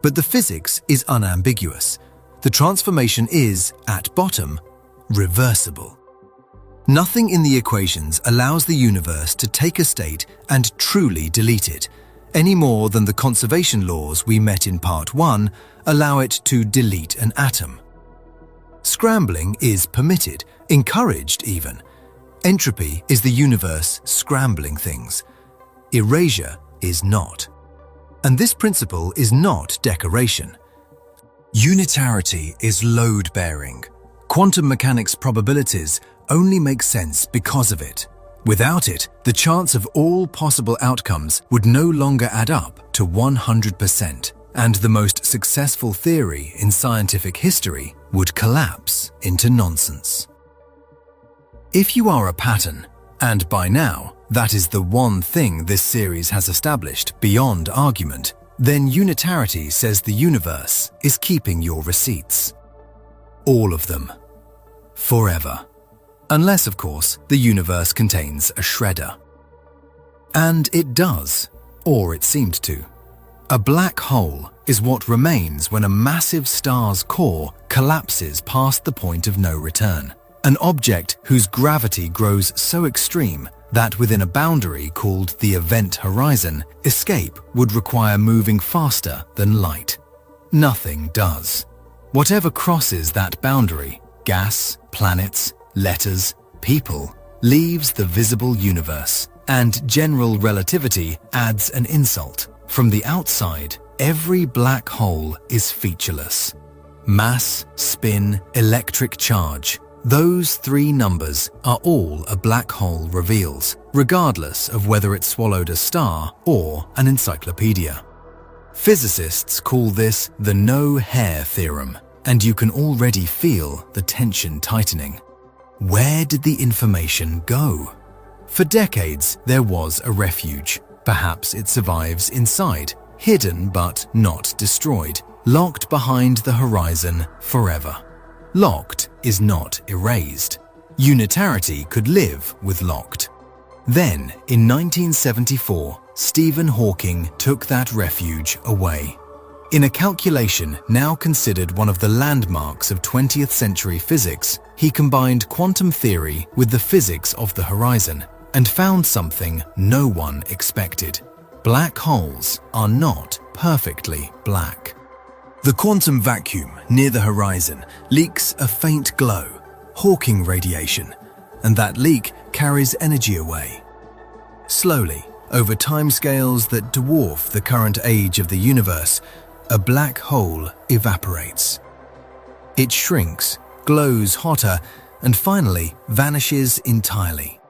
But the physics is unambiguous. The transformation is, at bottom, reversible. Nothing in the equations allows the universe to take a state and truly delete it, any more than the conservation laws we met in Part 1 allow it to delete an atom. Scrambling is permitted, encouraged even. Entropy is the universe scrambling things. Erasure is not. And this principle is not decoration. Unitarity is load-bearing. Quantum mechanics probabilities only make sense because of it. Without it, the chance of all possible outcomes would no longer add up to 100%, and the most successful theory in scientific history would collapse into nonsense. If you are a pattern, and by now, that is the one thing this series has established beyond argument, then unitarity says the universe is keeping your receipts. All of them. Forever. Unless, of course, the universe contains a shredder. And it does, or it seemed to. A black hole is what remains when a massive star's core collapses past the point of no return. An object whose gravity grows so extreme that within a boundary called the event horizon, escape would require moving faster than light. Nothing does. Whatever crosses that boundary, gas, planets, letters, people, leaves the visible universe, and general relativity adds an insult. From the outside, every black hole is featureless. Mass, spin, electric charge. Those three numbers are all a black hole reveals, regardless of whether it swallowed a star or an encyclopedia. Physicists call this the no-hair theorem, and you can already feel the tension tightening. Where did the information go? For decades, there was a refuge. Perhaps it survives inside, hidden but not destroyed, locked behind the horizon forever. Locked is not erased. Unitarity could live with locked. Then, in 1974, Stephen Hawking took that refuge away. In a calculation now considered one of the landmarks of 20th century physics, he combined quantum theory with the physics of the horizon and found something no one expected. Black holes are not perfectly black. The quantum vacuum near the horizon leaks a faint glow, Hawking radiation, and that leak carries energy away. Slowly, over timescales that dwarf the current age of the universe, a black hole evaporates. It shrinks, glows hotter, and finally vanishes entirely.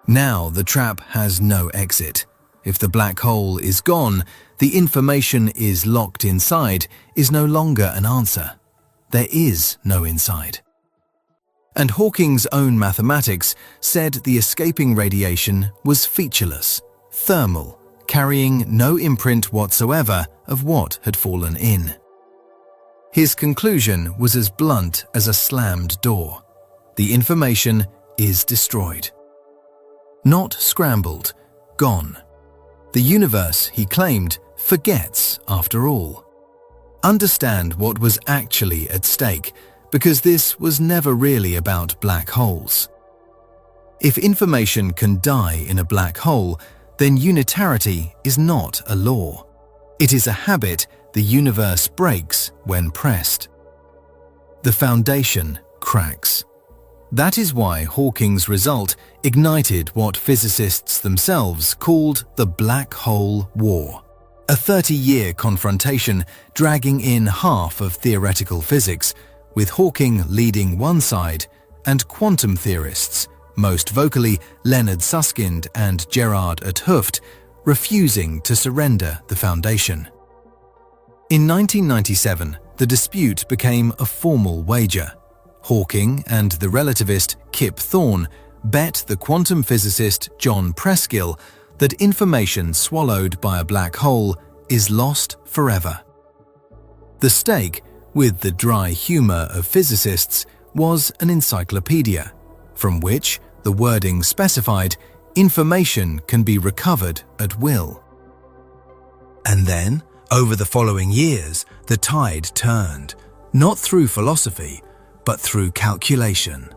Now the trap has no exit. If the black hole is gone, the information is locked inside is no longer an answer. There is no inside. And Hawking's own mathematics said the escaping radiation was featureless, thermal, carrying no imprint whatsoever of what had fallen in. His conclusion was as blunt as a slammed door. The information is destroyed. Not scrambled, gone. The universe, he claimed, forgets after all. Understand what was actually at stake, because this was never really about black holes. If information can die in a black hole, then unitarity is not a law. It is a habit the universe breaks when pressed. The foundation cracks. That is why Hawking's result ignited what physicists themselves called the Black Hole War. A 30-year confrontation dragging in half of theoretical physics, with Hawking leading one side and quantum theorists, most vocally Leonard Susskind and Gerard 't Hooft, refusing to surrender the foundation. In 1997, the dispute became a formal wager. Hawking and the relativist Kip Thorne bet the quantum physicist John Preskill that information swallowed by a black hole is lost forever. The stake, with the dry humor of physicists, was an encyclopedia, from which the wording specified information can be recovered at will. And then, over the following years, the tide turned, not through philosophy, but through calculation.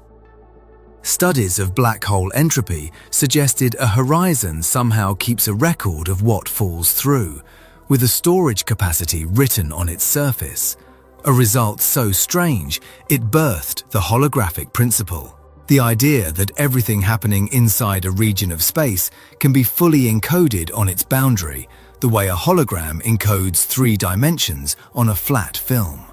Studies of black hole entropy suggested a horizon somehow keeps a record of what falls through, with a storage capacity written on its surface, a result so strange it birthed the holographic principle, the idea that everything happening inside a region of space can be fully encoded on its boundary, the way a hologram encodes 3 dimensions on a flat film.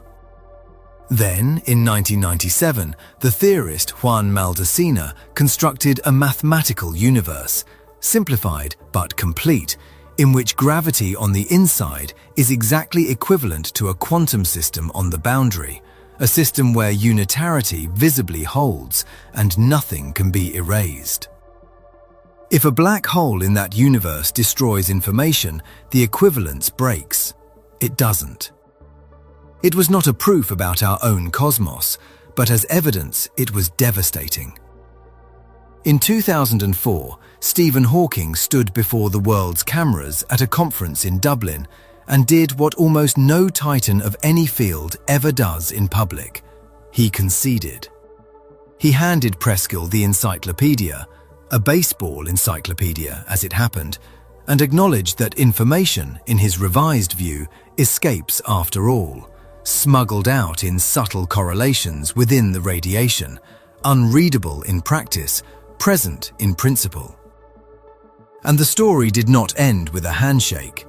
Then, in 1997, the theorist Juan Maldacena constructed a mathematical universe, simplified but complete, in which gravity on the inside is exactly equivalent to a quantum system on the boundary, a system where unitarity visibly holds and nothing can be erased. If a black hole in that universe destroys information, the equivalence breaks. It doesn't. It was not a proof about our own cosmos, but as evidence, it was devastating. In 2004, Stephen Hawking stood before the world's cameras at a conference in Dublin and did what almost no titan of any field ever does in public. He conceded. He handed Preskill the encyclopedia, a baseball encyclopedia as it happened, and acknowledged that information, in his revised view, escapes after all, smuggled out in subtle correlations within the radiation, unreadable in practice, present in principle. And the story did not end with a handshake.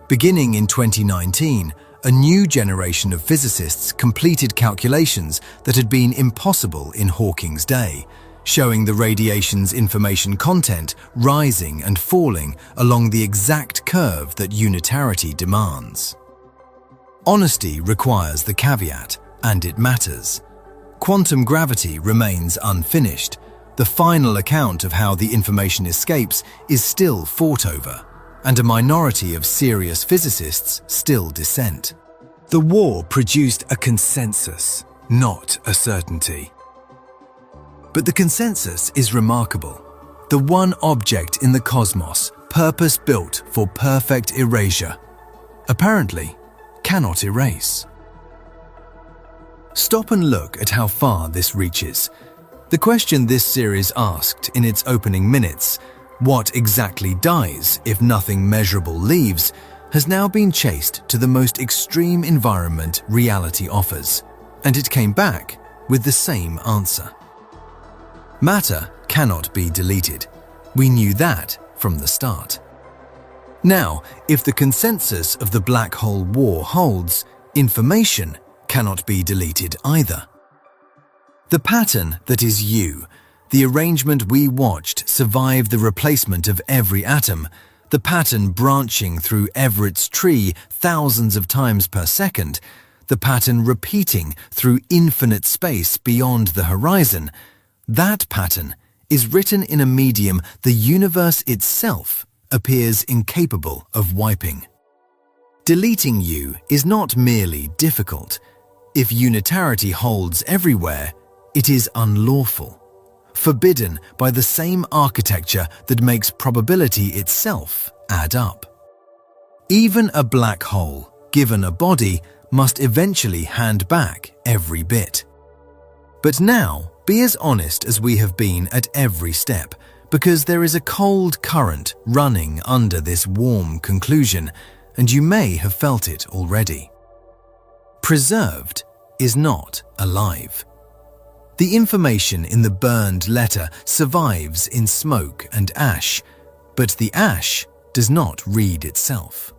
Beginning in 2019, a new generation of physicists completed calculations that had been impossible in Hawking's day, showing the radiation's information content rising and falling along the exact curve that unitarity demands. Honesty requires the caveat, and it matters. Quantum gravity remains unfinished. The final account of how the information escapes is still fought over, and a minority of serious physicists still dissent. The war produced a consensus, not a certainty. But the consensus is remarkable. The one object in the cosmos, purpose-built for perfect erasure, apparently cannot erase. Stop and look at how far this reaches. The question this series asked in its opening minutes, what exactly dies if nothing measurable leaves, has now been chased to the most extreme environment reality offers, and it came back with the same answer. Matter cannot be deleted. We knew that from the start. Now, if the consensus of the black hole war holds, information cannot be deleted either. The pattern that is you, the arrangement we watched survive the replacement of every atom, the pattern branching through Everett's tree thousands of times per second, the pattern repeating through infinite space beyond the horizon, that pattern is written in a medium the universe itself appears incapable of wiping. Deleting you is not merely difficult, If unitarity holds everywhere, it is unlawful, forbidden by the same architecture that makes probability itself add up. Even a black hole, given a body, must eventually hand back every bit. But now, be as honest as we have been at every step, because there is a cold current running under this warm conclusion, and you may have felt it already. Preserved is not alive. The information in the burned letter survives in smoke and ash, but the ash does not read itself.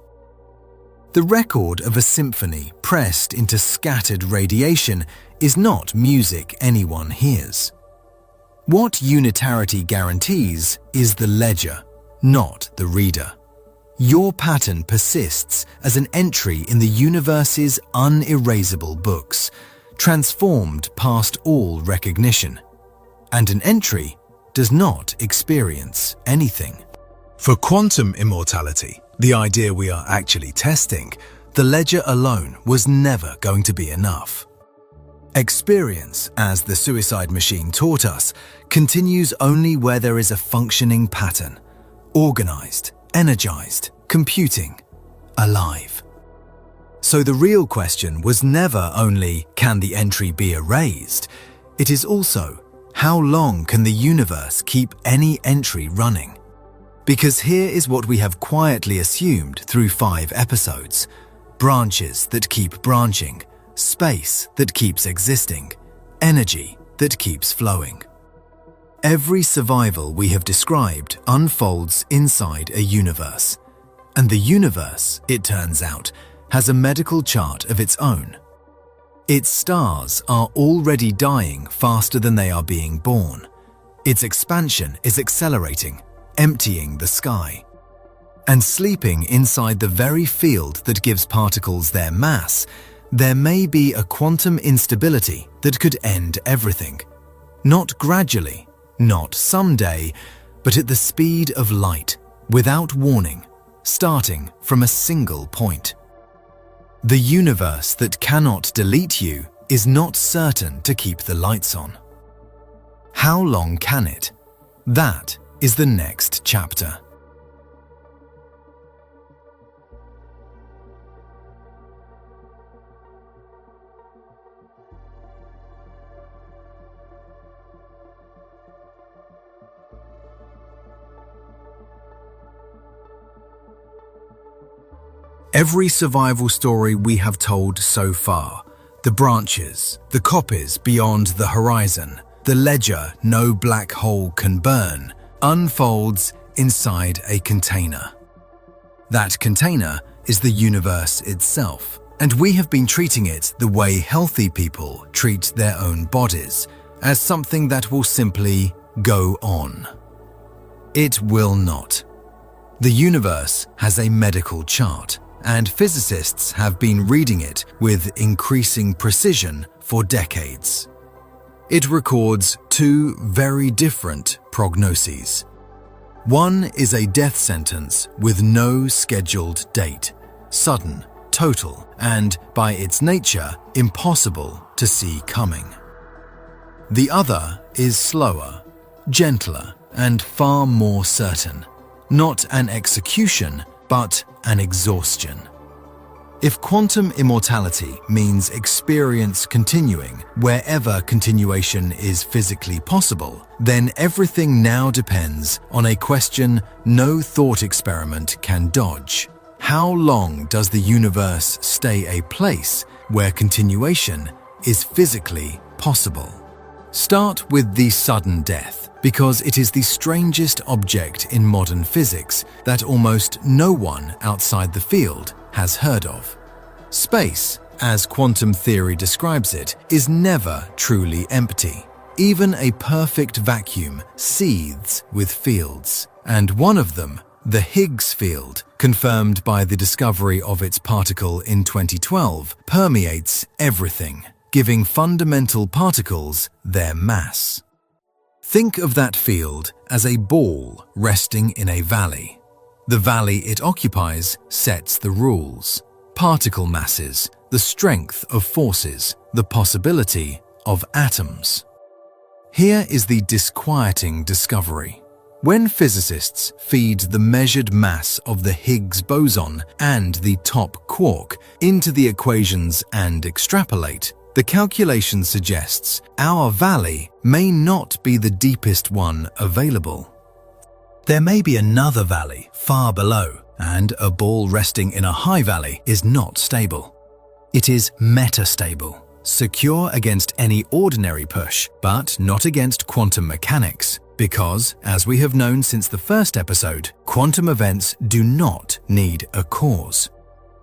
The record of a symphony pressed into scattered radiation is not music anyone hears. What unitarity guarantees is the ledger, not the reader. Your pattern persists as an entry in the universe's unerasable books, transformed past all recognition. And an entry does not experience anything. For quantum immortality, the idea we are actually testing, the ledger alone was never going to be enough. Experience, as the suicide machine taught us, continues only where there is a functioning pattern, organized, energized, computing, alive. So the real question was never only, can the entry be erased? It is also, how long can the universe keep any entry running? Because here is what we have quietly assumed through 5 episodes: branches that keep branching, space that keeps existing, energy that keeps flowing. Every survival we have described unfolds inside a universe. And the universe, it turns out, has a medical chart of its own. Its stars are already dying faster than they are being born. Its expansion is accelerating, emptying the sky. And sleeping inside the very field that gives particles their mass, there may be a quantum instability that could end everything. Not gradually, not someday, but at the speed of light, without warning, starting from a single point. The universe that cannot delete you is not certain to keep the lights on. How long can it? That is the next chapter. Every survival story we have told so far, the branches, the copies beyond the horizon, the ledger no black hole can burn, unfolds inside a container. That container is the universe itself, and we have been treating it the way healthy people treat their own bodies, as something that will simply go on. It will not. The universe has a medical chart, and physicists have been reading it with increasing precision for decades. It records 2 very different prognoses. One is a death sentence with no scheduled date, sudden, total, and, by its nature, impossible to see coming. The other is slower, gentler, and far more certain. Not an execution, but an exhaustion. If quantum immortality means experience continuing wherever continuation is physically possible, then everything now depends on a question no thought experiment can dodge. How long does the universe stay a place where continuation is physically possible? Start with the sudden death, because it is the strangest object in modern physics that almost no one outside the field has heard of. Space, as quantum theory describes it, is never truly empty. Even a perfect vacuum seethes with fields, and one of them, the Higgs field, confirmed by the discovery of its particle in 2012, permeates everything, giving fundamental particles their mass. Think of that field as a ball resting in a valley. The valley it occupies sets the rules. Particle masses, the strength of forces, the possibility of atoms. Here is the disquieting discovery. When physicists feed the measured mass of the Higgs boson and the top quark into the equations and extrapolate, the calculation suggests our valley may not be the deepest one available. There may be another valley far below, and a ball resting in a high valley is not stable. It is metastable, secure against any ordinary push, but not against quantum mechanics, because, as we have known since the first episode, quantum events do not need a cause.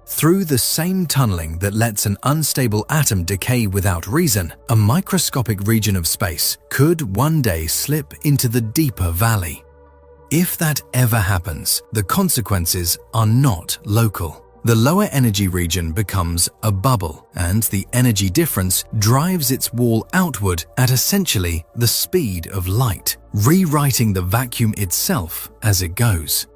Through the same tunneling that lets an unstable atom decay without reason, a microscopic region of space could one day slip into the deeper valley. If that ever happens, the consequences are not local. The lower energy region becomes a bubble, and the energy difference drives its wall outward at essentially the speed of light, rewriting the vacuum itself as it goes.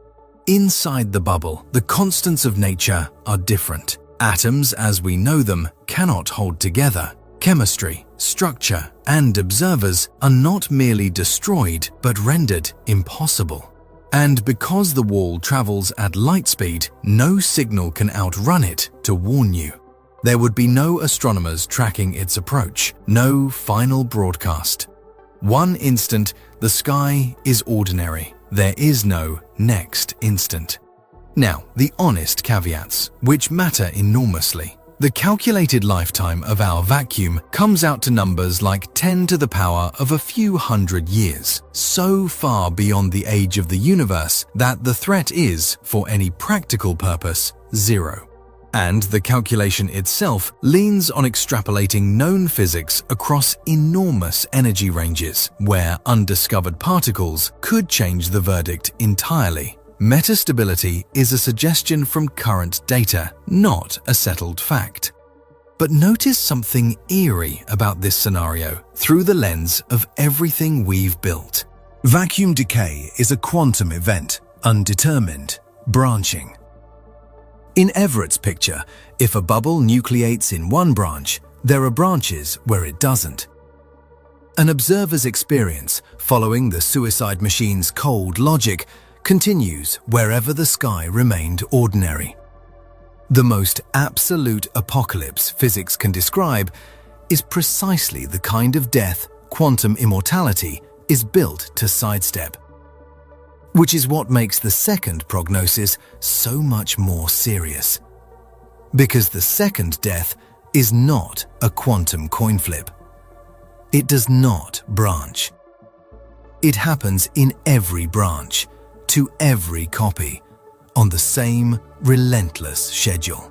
Inside the bubble, the constants of nature are different. Atoms as we know them cannot hold together. Chemistry, structure, and observers are not merely destroyed, but rendered impossible. And because the wall travels at light speed, no signal can outrun it to warn you. There would be no astronomers tracking its approach, no final broadcast. One instant, the sky is ordinary. There is no next instant. Now, the honest caveats, which matter enormously. The calculated lifetime of our vacuum comes out to numbers like 10 to the power of a few hundred years, so far beyond the age of the universe that the threat is, for any practical purpose, zero. And the calculation itself leans on extrapolating known physics across enormous energy ranges, where undiscovered particles could change the verdict entirely. Metastability is a suggestion from current data, not a settled fact. But notice something eerie about this scenario through the lens of everything we've built. Vacuum decay is a quantum event, undetermined, branching. In Everett's picture, if a bubble nucleates in one branch, there are branches where it doesn't. An observer's experience, following the suicide machine's cold logic, continues wherever the sky remained ordinary. The most absolute apocalypse physics can describe is precisely the kind of death quantum immortality is built to sidestep. Which is what makes the second prognosis so much more serious. Because the second death is not a quantum coin flip. It does not branch. It happens in every branch, to every copy, on the same relentless schedule.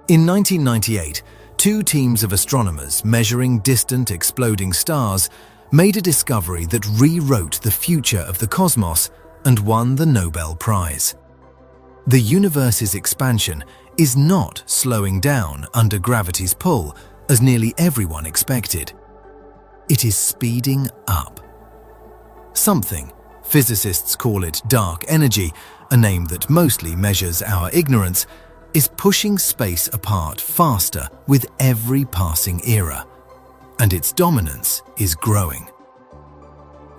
In 1998, two teams of astronomers measuring distant exploding stars made a discovery that rewrote the future of the cosmos and won the Nobel Prize. The universe's expansion is not slowing down under gravity's pull, as nearly everyone expected. It is speeding up. Something, physicists call it dark energy, a name that mostly measures our ignorance, is pushing space apart faster with every passing era, and its dominance is growing.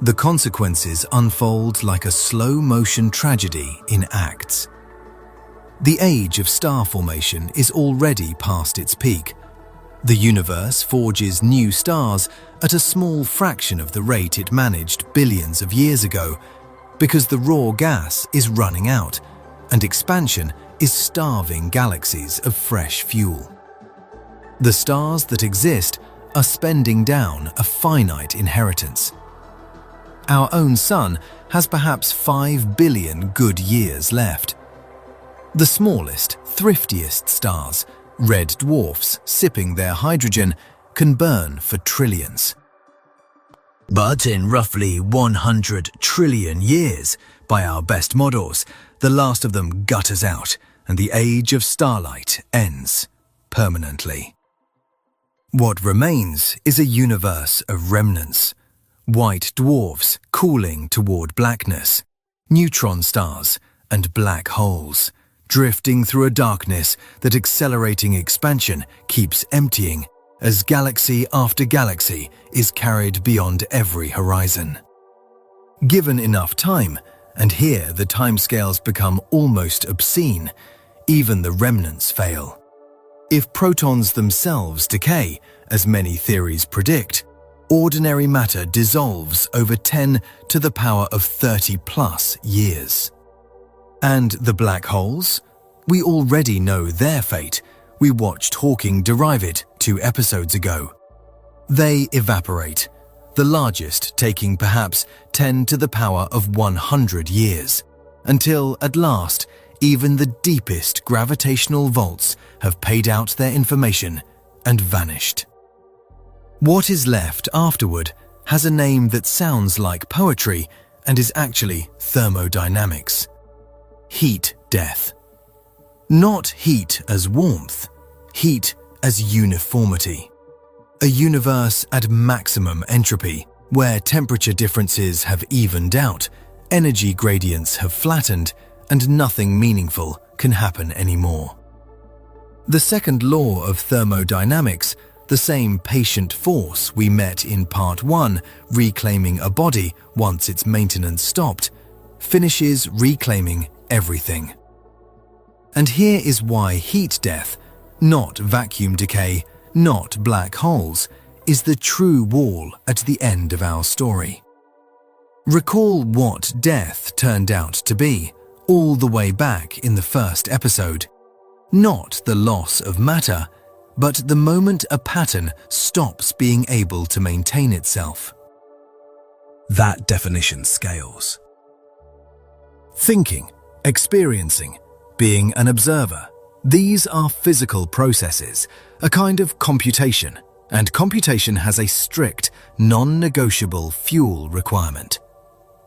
The consequences unfold like a slow-motion tragedy in acts. The age of star formation is already past its peak. The universe forges new stars at a small fraction of the rate it managed billions of years ago, because the raw gas is running out, and expansion is starving galaxies of fresh fuel. The stars that exist are spending down a finite inheritance. Our own sun has perhaps 5 billion good years left. The smallest, thriftiest stars, red dwarfs sipping their hydrogen, can burn for trillions. But in roughly 100 trillion years, by our best models, the last of them gutters out and the age of starlight ends permanently. What remains is a universe of remnants, white dwarfs cooling toward blackness, neutron stars and black holes, drifting through a darkness that accelerating expansion keeps emptying as galaxy after galaxy is carried beyond every horizon. Given enough time, and here the timescales become almost obscene, even the remnants fail. If protons themselves decay, as many theories predict, ordinary matter dissolves over 10 to the power of 30 plus years. And the black holes? We already know their fate. We watched Hawking derive it 2 episodes ago. They evaporate, the largest taking perhaps 10 to the power of 100 years, until at last even the deepest gravitational vaults have paid out their information and vanished. What is left afterward has a name that sounds like poetry and is actually thermodynamics. Heat death. Not heat as warmth, heat as uniformity. A universe at maximum entropy, where temperature differences have evened out, energy gradients have flattened, and nothing meaningful can happen anymore. The second law of thermodynamics, the same patient force we met in Part 1, reclaiming a body once its maintenance stopped, finishes reclaiming everything. And here is why heat death, not vacuum decay, not black holes, is the true wall at the end of our story. Recall what death turned out to be, all the way back in the first episode. Not the loss of matter, but the moment a pattern stops being able to maintain itself. That definition scales. Thinking, experiencing, being an observer. These are physical processes, a kind of computation, and computation has a strict, non-negotiable fuel requirement.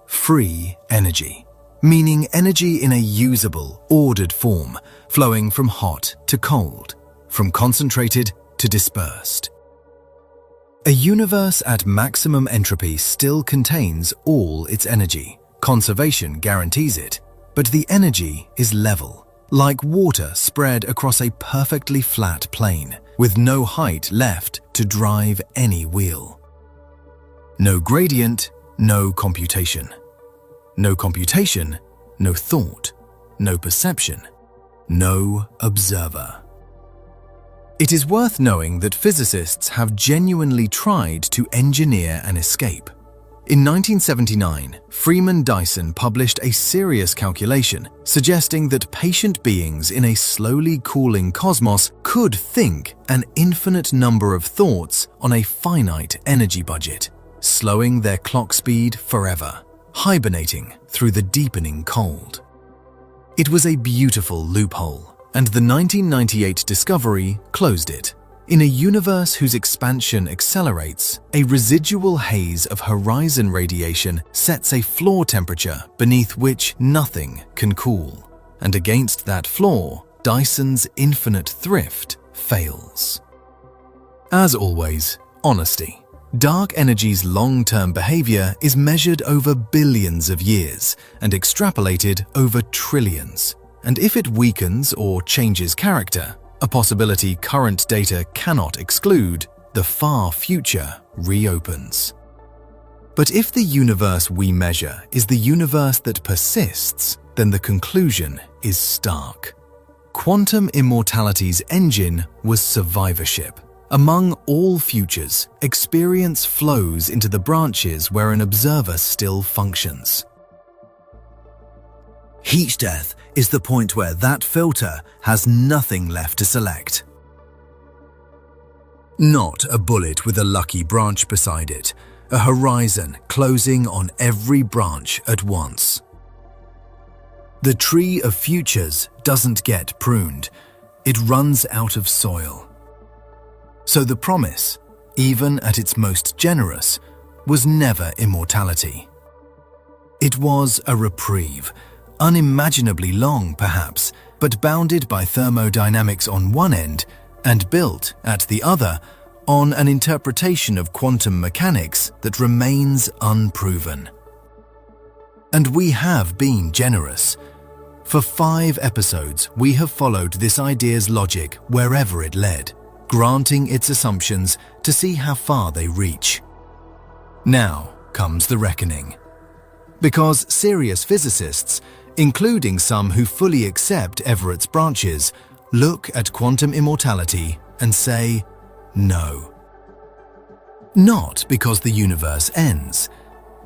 Free energy, meaning energy in a usable, ordered form, flowing from hot to cold, from concentrated to dispersed. A universe at maximum entropy still contains all its energy. Conservation guarantees it, but the energy is level, like water spread across a perfectly flat plane, with no height left to drive any wheel. No gradient, no computation. No computation, no thought, no perception, no observer. It is worth knowing that physicists have genuinely tried to engineer an escape. In 1979, Freeman Dyson published a serious calculation suggesting that patient beings in a slowly cooling cosmos could think an infinite number of thoughts on a finite energy budget, slowing their clock speed forever, hibernating through the deepening cold. It was a beautiful loophole, and the 1998 discovery closed it. In a universe whose expansion accelerates, a residual haze of horizon radiation sets a floor temperature beneath which nothing can cool. And against that floor, Dyson's infinite thrift fails. As always, honesty. Dark energy's long-term behavior is measured over billions of years and extrapolated over trillions. And if it weakens or changes character, a possibility current data cannot exclude, the far future reopens. But if the universe we measure is the universe that persists, then the conclusion is stark. Quantum Immortality's engine was survivorship. Among all futures, experience flows into the branches where an observer still functions. Heat death is the point where that filter has nothing left to select. Not a bullet with a lucky branch beside it, a horizon closing on every branch at once. The tree of futures doesn't get pruned, it runs out of soil. So the promise, even at its most generous, was never immortality. It was a reprieve, unimaginably long perhaps, but bounded by thermodynamics on one end and built, at the other, on an interpretation of quantum mechanics that remains unproven. And we have been generous. For 5 episodes, we have followed this idea's logic wherever it led, granting its assumptions to see how far they reach. Now comes the reckoning. Because serious physicists, including some who fully accept Everett's branches, look at quantum immortality and say, no. Not because the universe ends,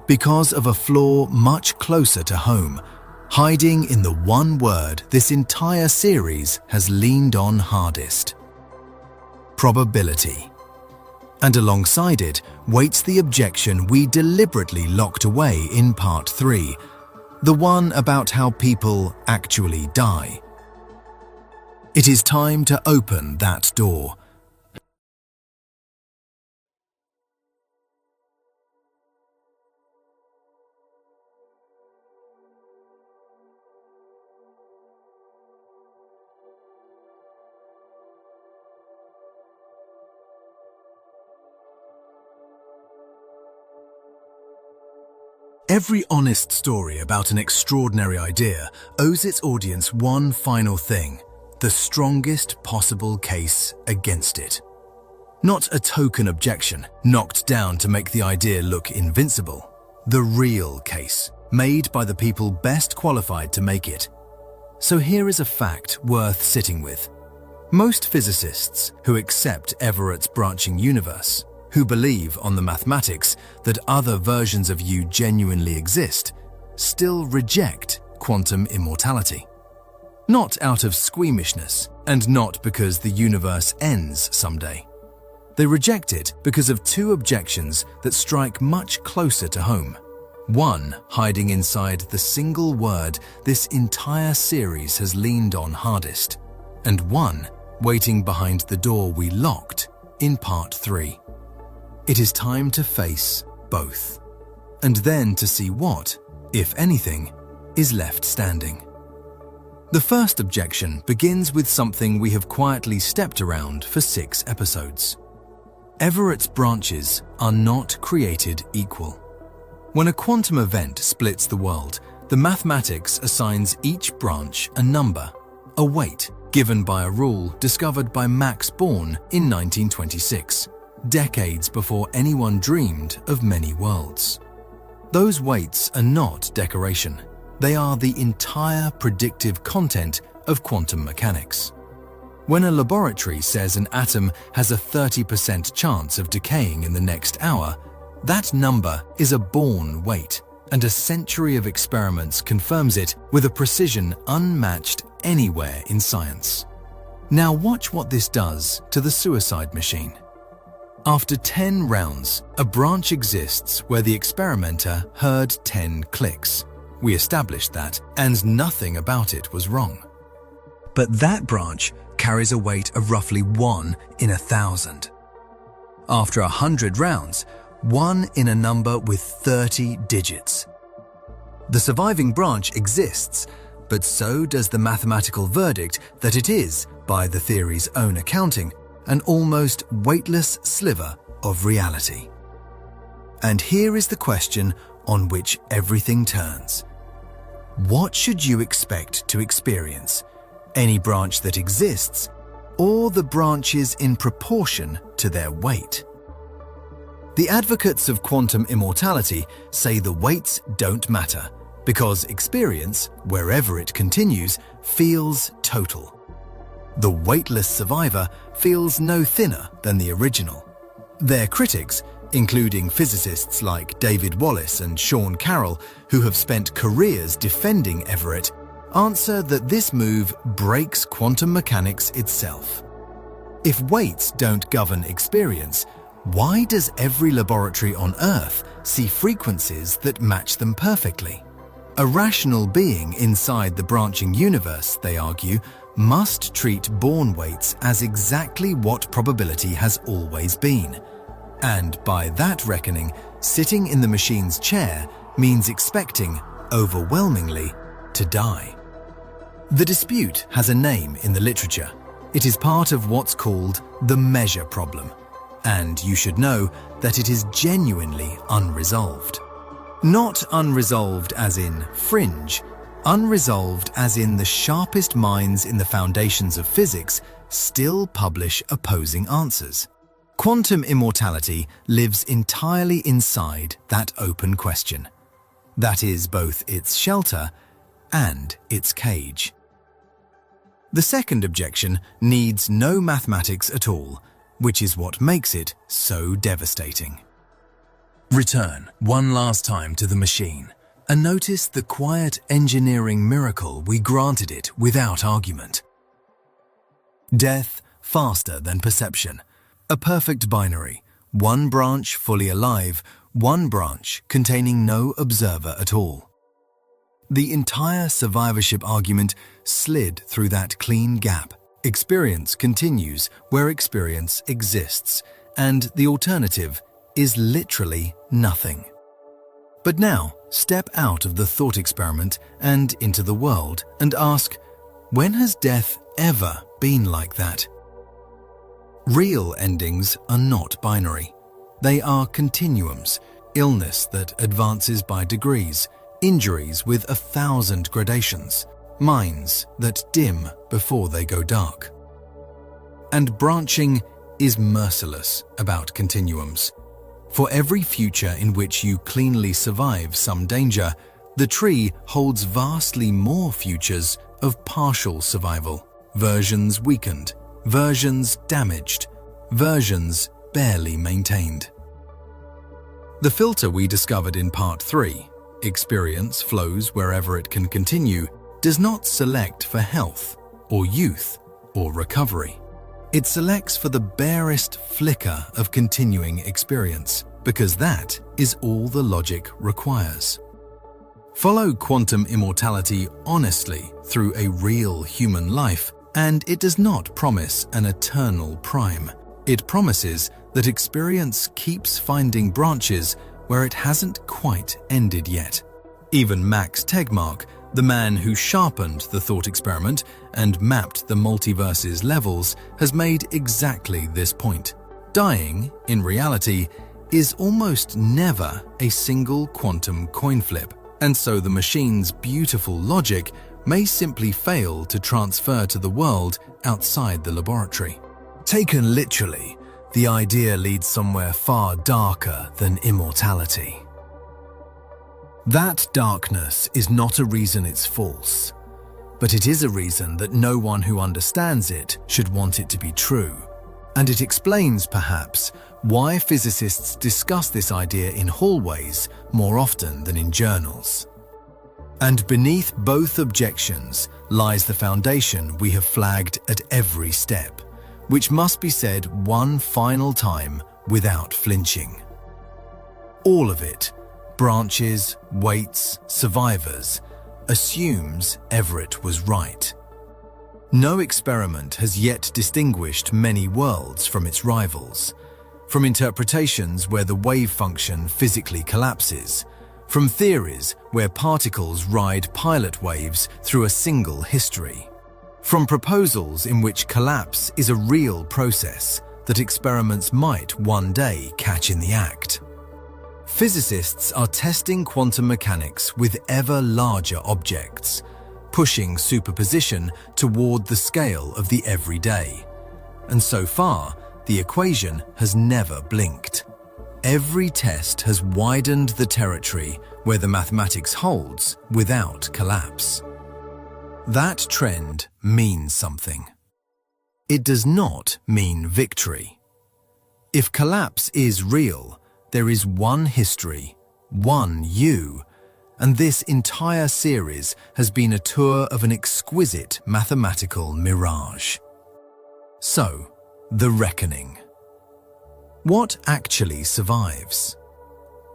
because of a flaw much closer to home, hiding in the one word this entire series has leaned on hardest: probability. And alongside it waits the objection we deliberately locked away in Part 3, the one about how people actually die. It is time to open that door. Every honest story about an extraordinary idea owes its audience one final thing: the strongest possible case against it. Not a token objection, knocked down to make the idea look invincible. The real case, made by the people best qualified to make it. So here is a fact worth sitting with. Most physicists who accept Everett's branching universe, who believe on the mathematics that other versions of you genuinely exist, still reject quantum immortality. Not out of squeamishness, and not because the universe ends someday. They reject it because of 2 objections that strike much closer to home. One hiding inside the single word this entire series has leaned on hardest, and one waiting behind the door we locked in Part 3. It is time to face both, and then to see what, if anything, is left standing. The first objection begins with something we have quietly stepped around for 6 episodes. Everett's branches are not created equal. When a quantum event splits the world, the mathematics assigns each branch a number, a weight, given by a rule discovered by Max Born in 1926. Decades before anyone dreamed of many worlds. Those weights are not decoration. They are the entire predictive content of quantum mechanics. When a laboratory says an atom has a 30% chance of decaying in the next hour, that number is a Born weight, and a century of experiments confirms it with a precision unmatched anywhere in science. Now watch what this does to the suicide machine. After 10 rounds, a branch exists where the experimenter heard 10 clicks. We established that, and nothing about it was wrong. But that branch carries a weight of roughly 1 in 1,000. After 100 rounds, 1 in a number with 30 digits. The surviving branch exists, but so does the mathematical verdict that it is, by the theory's own accounting, an almost weightless sliver of reality. And here is the question on which everything turns. What should you expect to experience? Any branch that exists, or the branches in proportion to their weight? The advocates of quantum immortality say the weights don't matter, because experience, wherever it continues, feels total. The weightless survivor feels no thinner than the original. Their critics, including physicists like David Wallace and Sean Carroll, who have spent careers defending Everett, answer that this move breaks quantum mechanics itself. If weights don't govern experience, why does every laboratory on Earth see frequencies that match them perfectly? A rational being inside the branching universe, they argue, must treat Born weights as exactly what probability has always been. And by that reckoning, sitting in the machine's chair means expecting, overwhelmingly, to die. The dispute has a name in the literature. It is part of what's called the measure problem. And you should know that it is genuinely unresolved. Not unresolved as in fringe, unresolved as in the sharpest minds in the foundations of physics, still publish opposing answers. Quantum immortality lives entirely inside that open question. That is both its shelter and its cage. The second objection needs no mathematics at all, which is what makes it so devastating. Return one last time to the machine and notice the quiet engineering miracle we granted it without argument. Death faster than perception. A perfect binary, one branch fully alive, one branch containing no observer at all. The entire survivorship argument slid through that clean gap. Experience continues where experience exists, and the alternative is literally nothing. But now, step out of the thought experiment and into the world and ask, when has death ever been like that? Real endings are not binary. They are continuums, illness that advances by degrees, injuries with 1,000 gradations, minds that dim before they go dark. And branching is merciless about continuums. For every future in which you cleanly survive some danger, the tree holds vastly more futures of partial survival, versions weakened, versions damaged, versions barely maintained. The filter we discovered in Part 3, experience flows wherever it can continue, does not select for health or youth or recovery. It selects for the barest flicker of continuing experience, because that is all the logic requires. Follow quantum immortality honestly through a real human life, and it does not promise an eternal prime. It promises that experience keeps finding branches where it hasn't quite ended yet. Even Max Tegmark, the man who sharpened the thought experiment and mapped the multiverse's levels, has made exactly this point. Dying, in reality, is almost never a single quantum coin flip, and so the machine's beautiful logic may simply fail to transfer to the world outside the laboratory. Taken literally, the idea leads somewhere far darker than immortality. That darkness is not a reason it's false, but it is a reason that no one who understands it should want it to be true. And it explains, perhaps, why physicists discuss this idea in hallways more often than in journals. And beneath both objections lies the foundation we have flagged at every step, which must be said one final time without flinching. All of it, branches, weights, survivors, assumes Everett was right. No experiment has yet distinguished many worlds from its rivals, from interpretations where the wave function physically collapses, from theories where particles ride pilot waves through a single history, from proposals in which collapse is a real process that experiments might one day catch in the act. Physicists are testing quantum mechanics with ever larger objects, pushing superposition toward the scale of the everyday. And so far, the equation has never blinked. Every test has widened the territory where the mathematics holds without collapse. That trend means something. It does not mean victory. If collapse is real, there is one history, one you, and this entire series has been a tour of an exquisite mathematical mirage. So, the reckoning. What actually survives?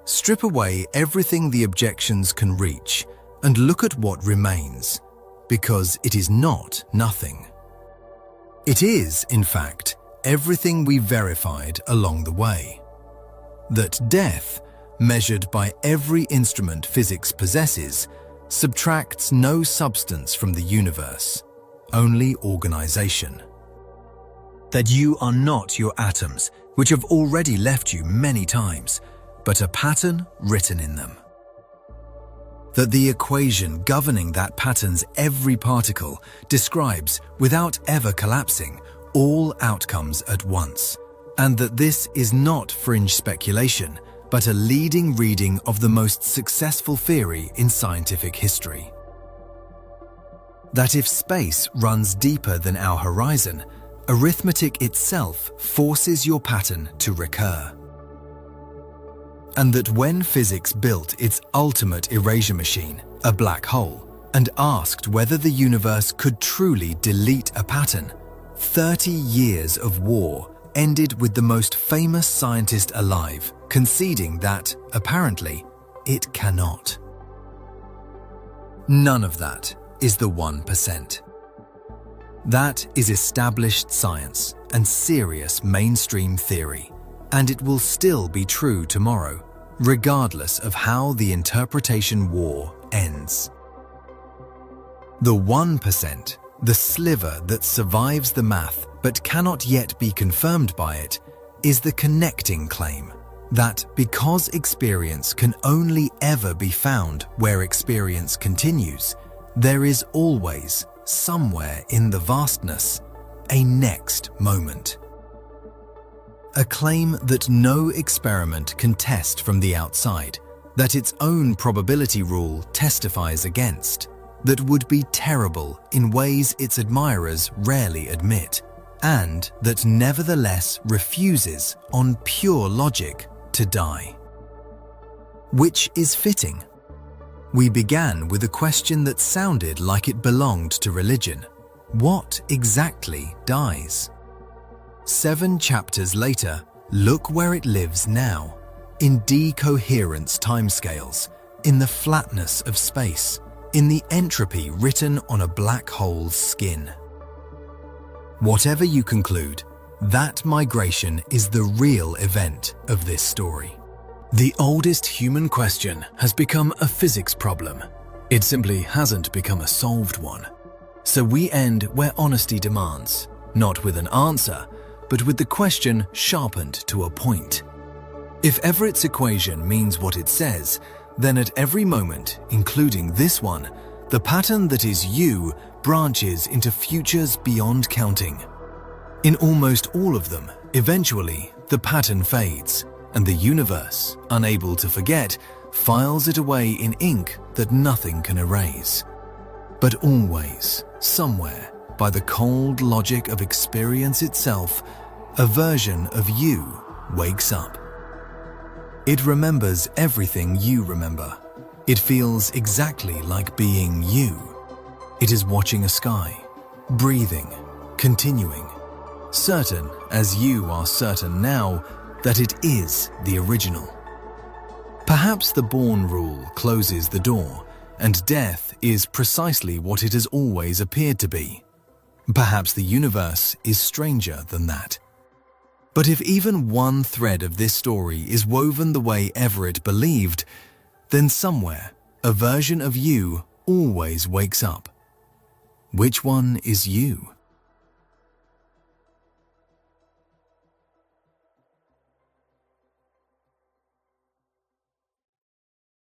Strip away everything the objections can reach and look at what remains, because it is not nothing. It is, in fact, everything we verified along the way. That death, measured by every instrument physics possesses, subtracts no substance from the universe, only organization. That you are not your atoms, which have already left you many times, but a pattern written in them. that the equation governing that pattern's every particle describes, without ever collapsing, all outcomes at once, and that this is not fringe speculation, but a leading reading of the most successful theory in scientific history. That if space runs deeper than our horizon, arithmetic itself forces your pattern to recur. And that when physics built its ultimate erasure machine, a black hole, and asked whether the universe could truly delete a pattern, 30 years of war ended with the most famous scientist alive conceding that, apparently, it cannot. None of that is the 1%. That is established science and serious mainstream theory, and it will still be true tomorrow, regardless of how the interpretation war ends. The 1%, the sliver that survives the math but cannot yet be confirmed by it, is the connecting claim that because experience can only ever be found where experience continues, there is always, somewhere in the vastness, a next moment. A claim that no experiment can test from the outside, that its own probability rule testifies against, that would be terrible in ways its admirers rarely admit, and that nevertheless refuses, on pure logic, to die. Which is fitting. We began with a question that sounded like it belonged to religion. What exactly dies? 7 chapters later, look where it lives now, in decoherence timescales, in the flatness of space, in the entropy written on a black hole's skin. Whatever you conclude, that migration is the real event of this story. The oldest human question has become a physics problem. It simply hasn't become a solved one. So we end where honesty demands, not with an answer, but with the question sharpened to a point. If Everett's equation means what it says, then at every moment, including this one, the pattern that is you branches into futures beyond counting. In almost all of them, eventually, the pattern fades, and the universe, unable to forget, files it away in ink that nothing can erase. But always, somewhere, by the cold logic of experience itself, a version of you wakes up. It remembers everything you remember. It feels exactly like being you. It is watching a sky, breathing, continuing, certain as you are certain now that it is the original. Perhaps the born rule closes the door, and death is precisely what it has always appeared to be. Perhaps the universe is stranger than that. But if even one thread of this story is woven the way Everett believed, then somewhere a version of you always wakes up. Which one is you?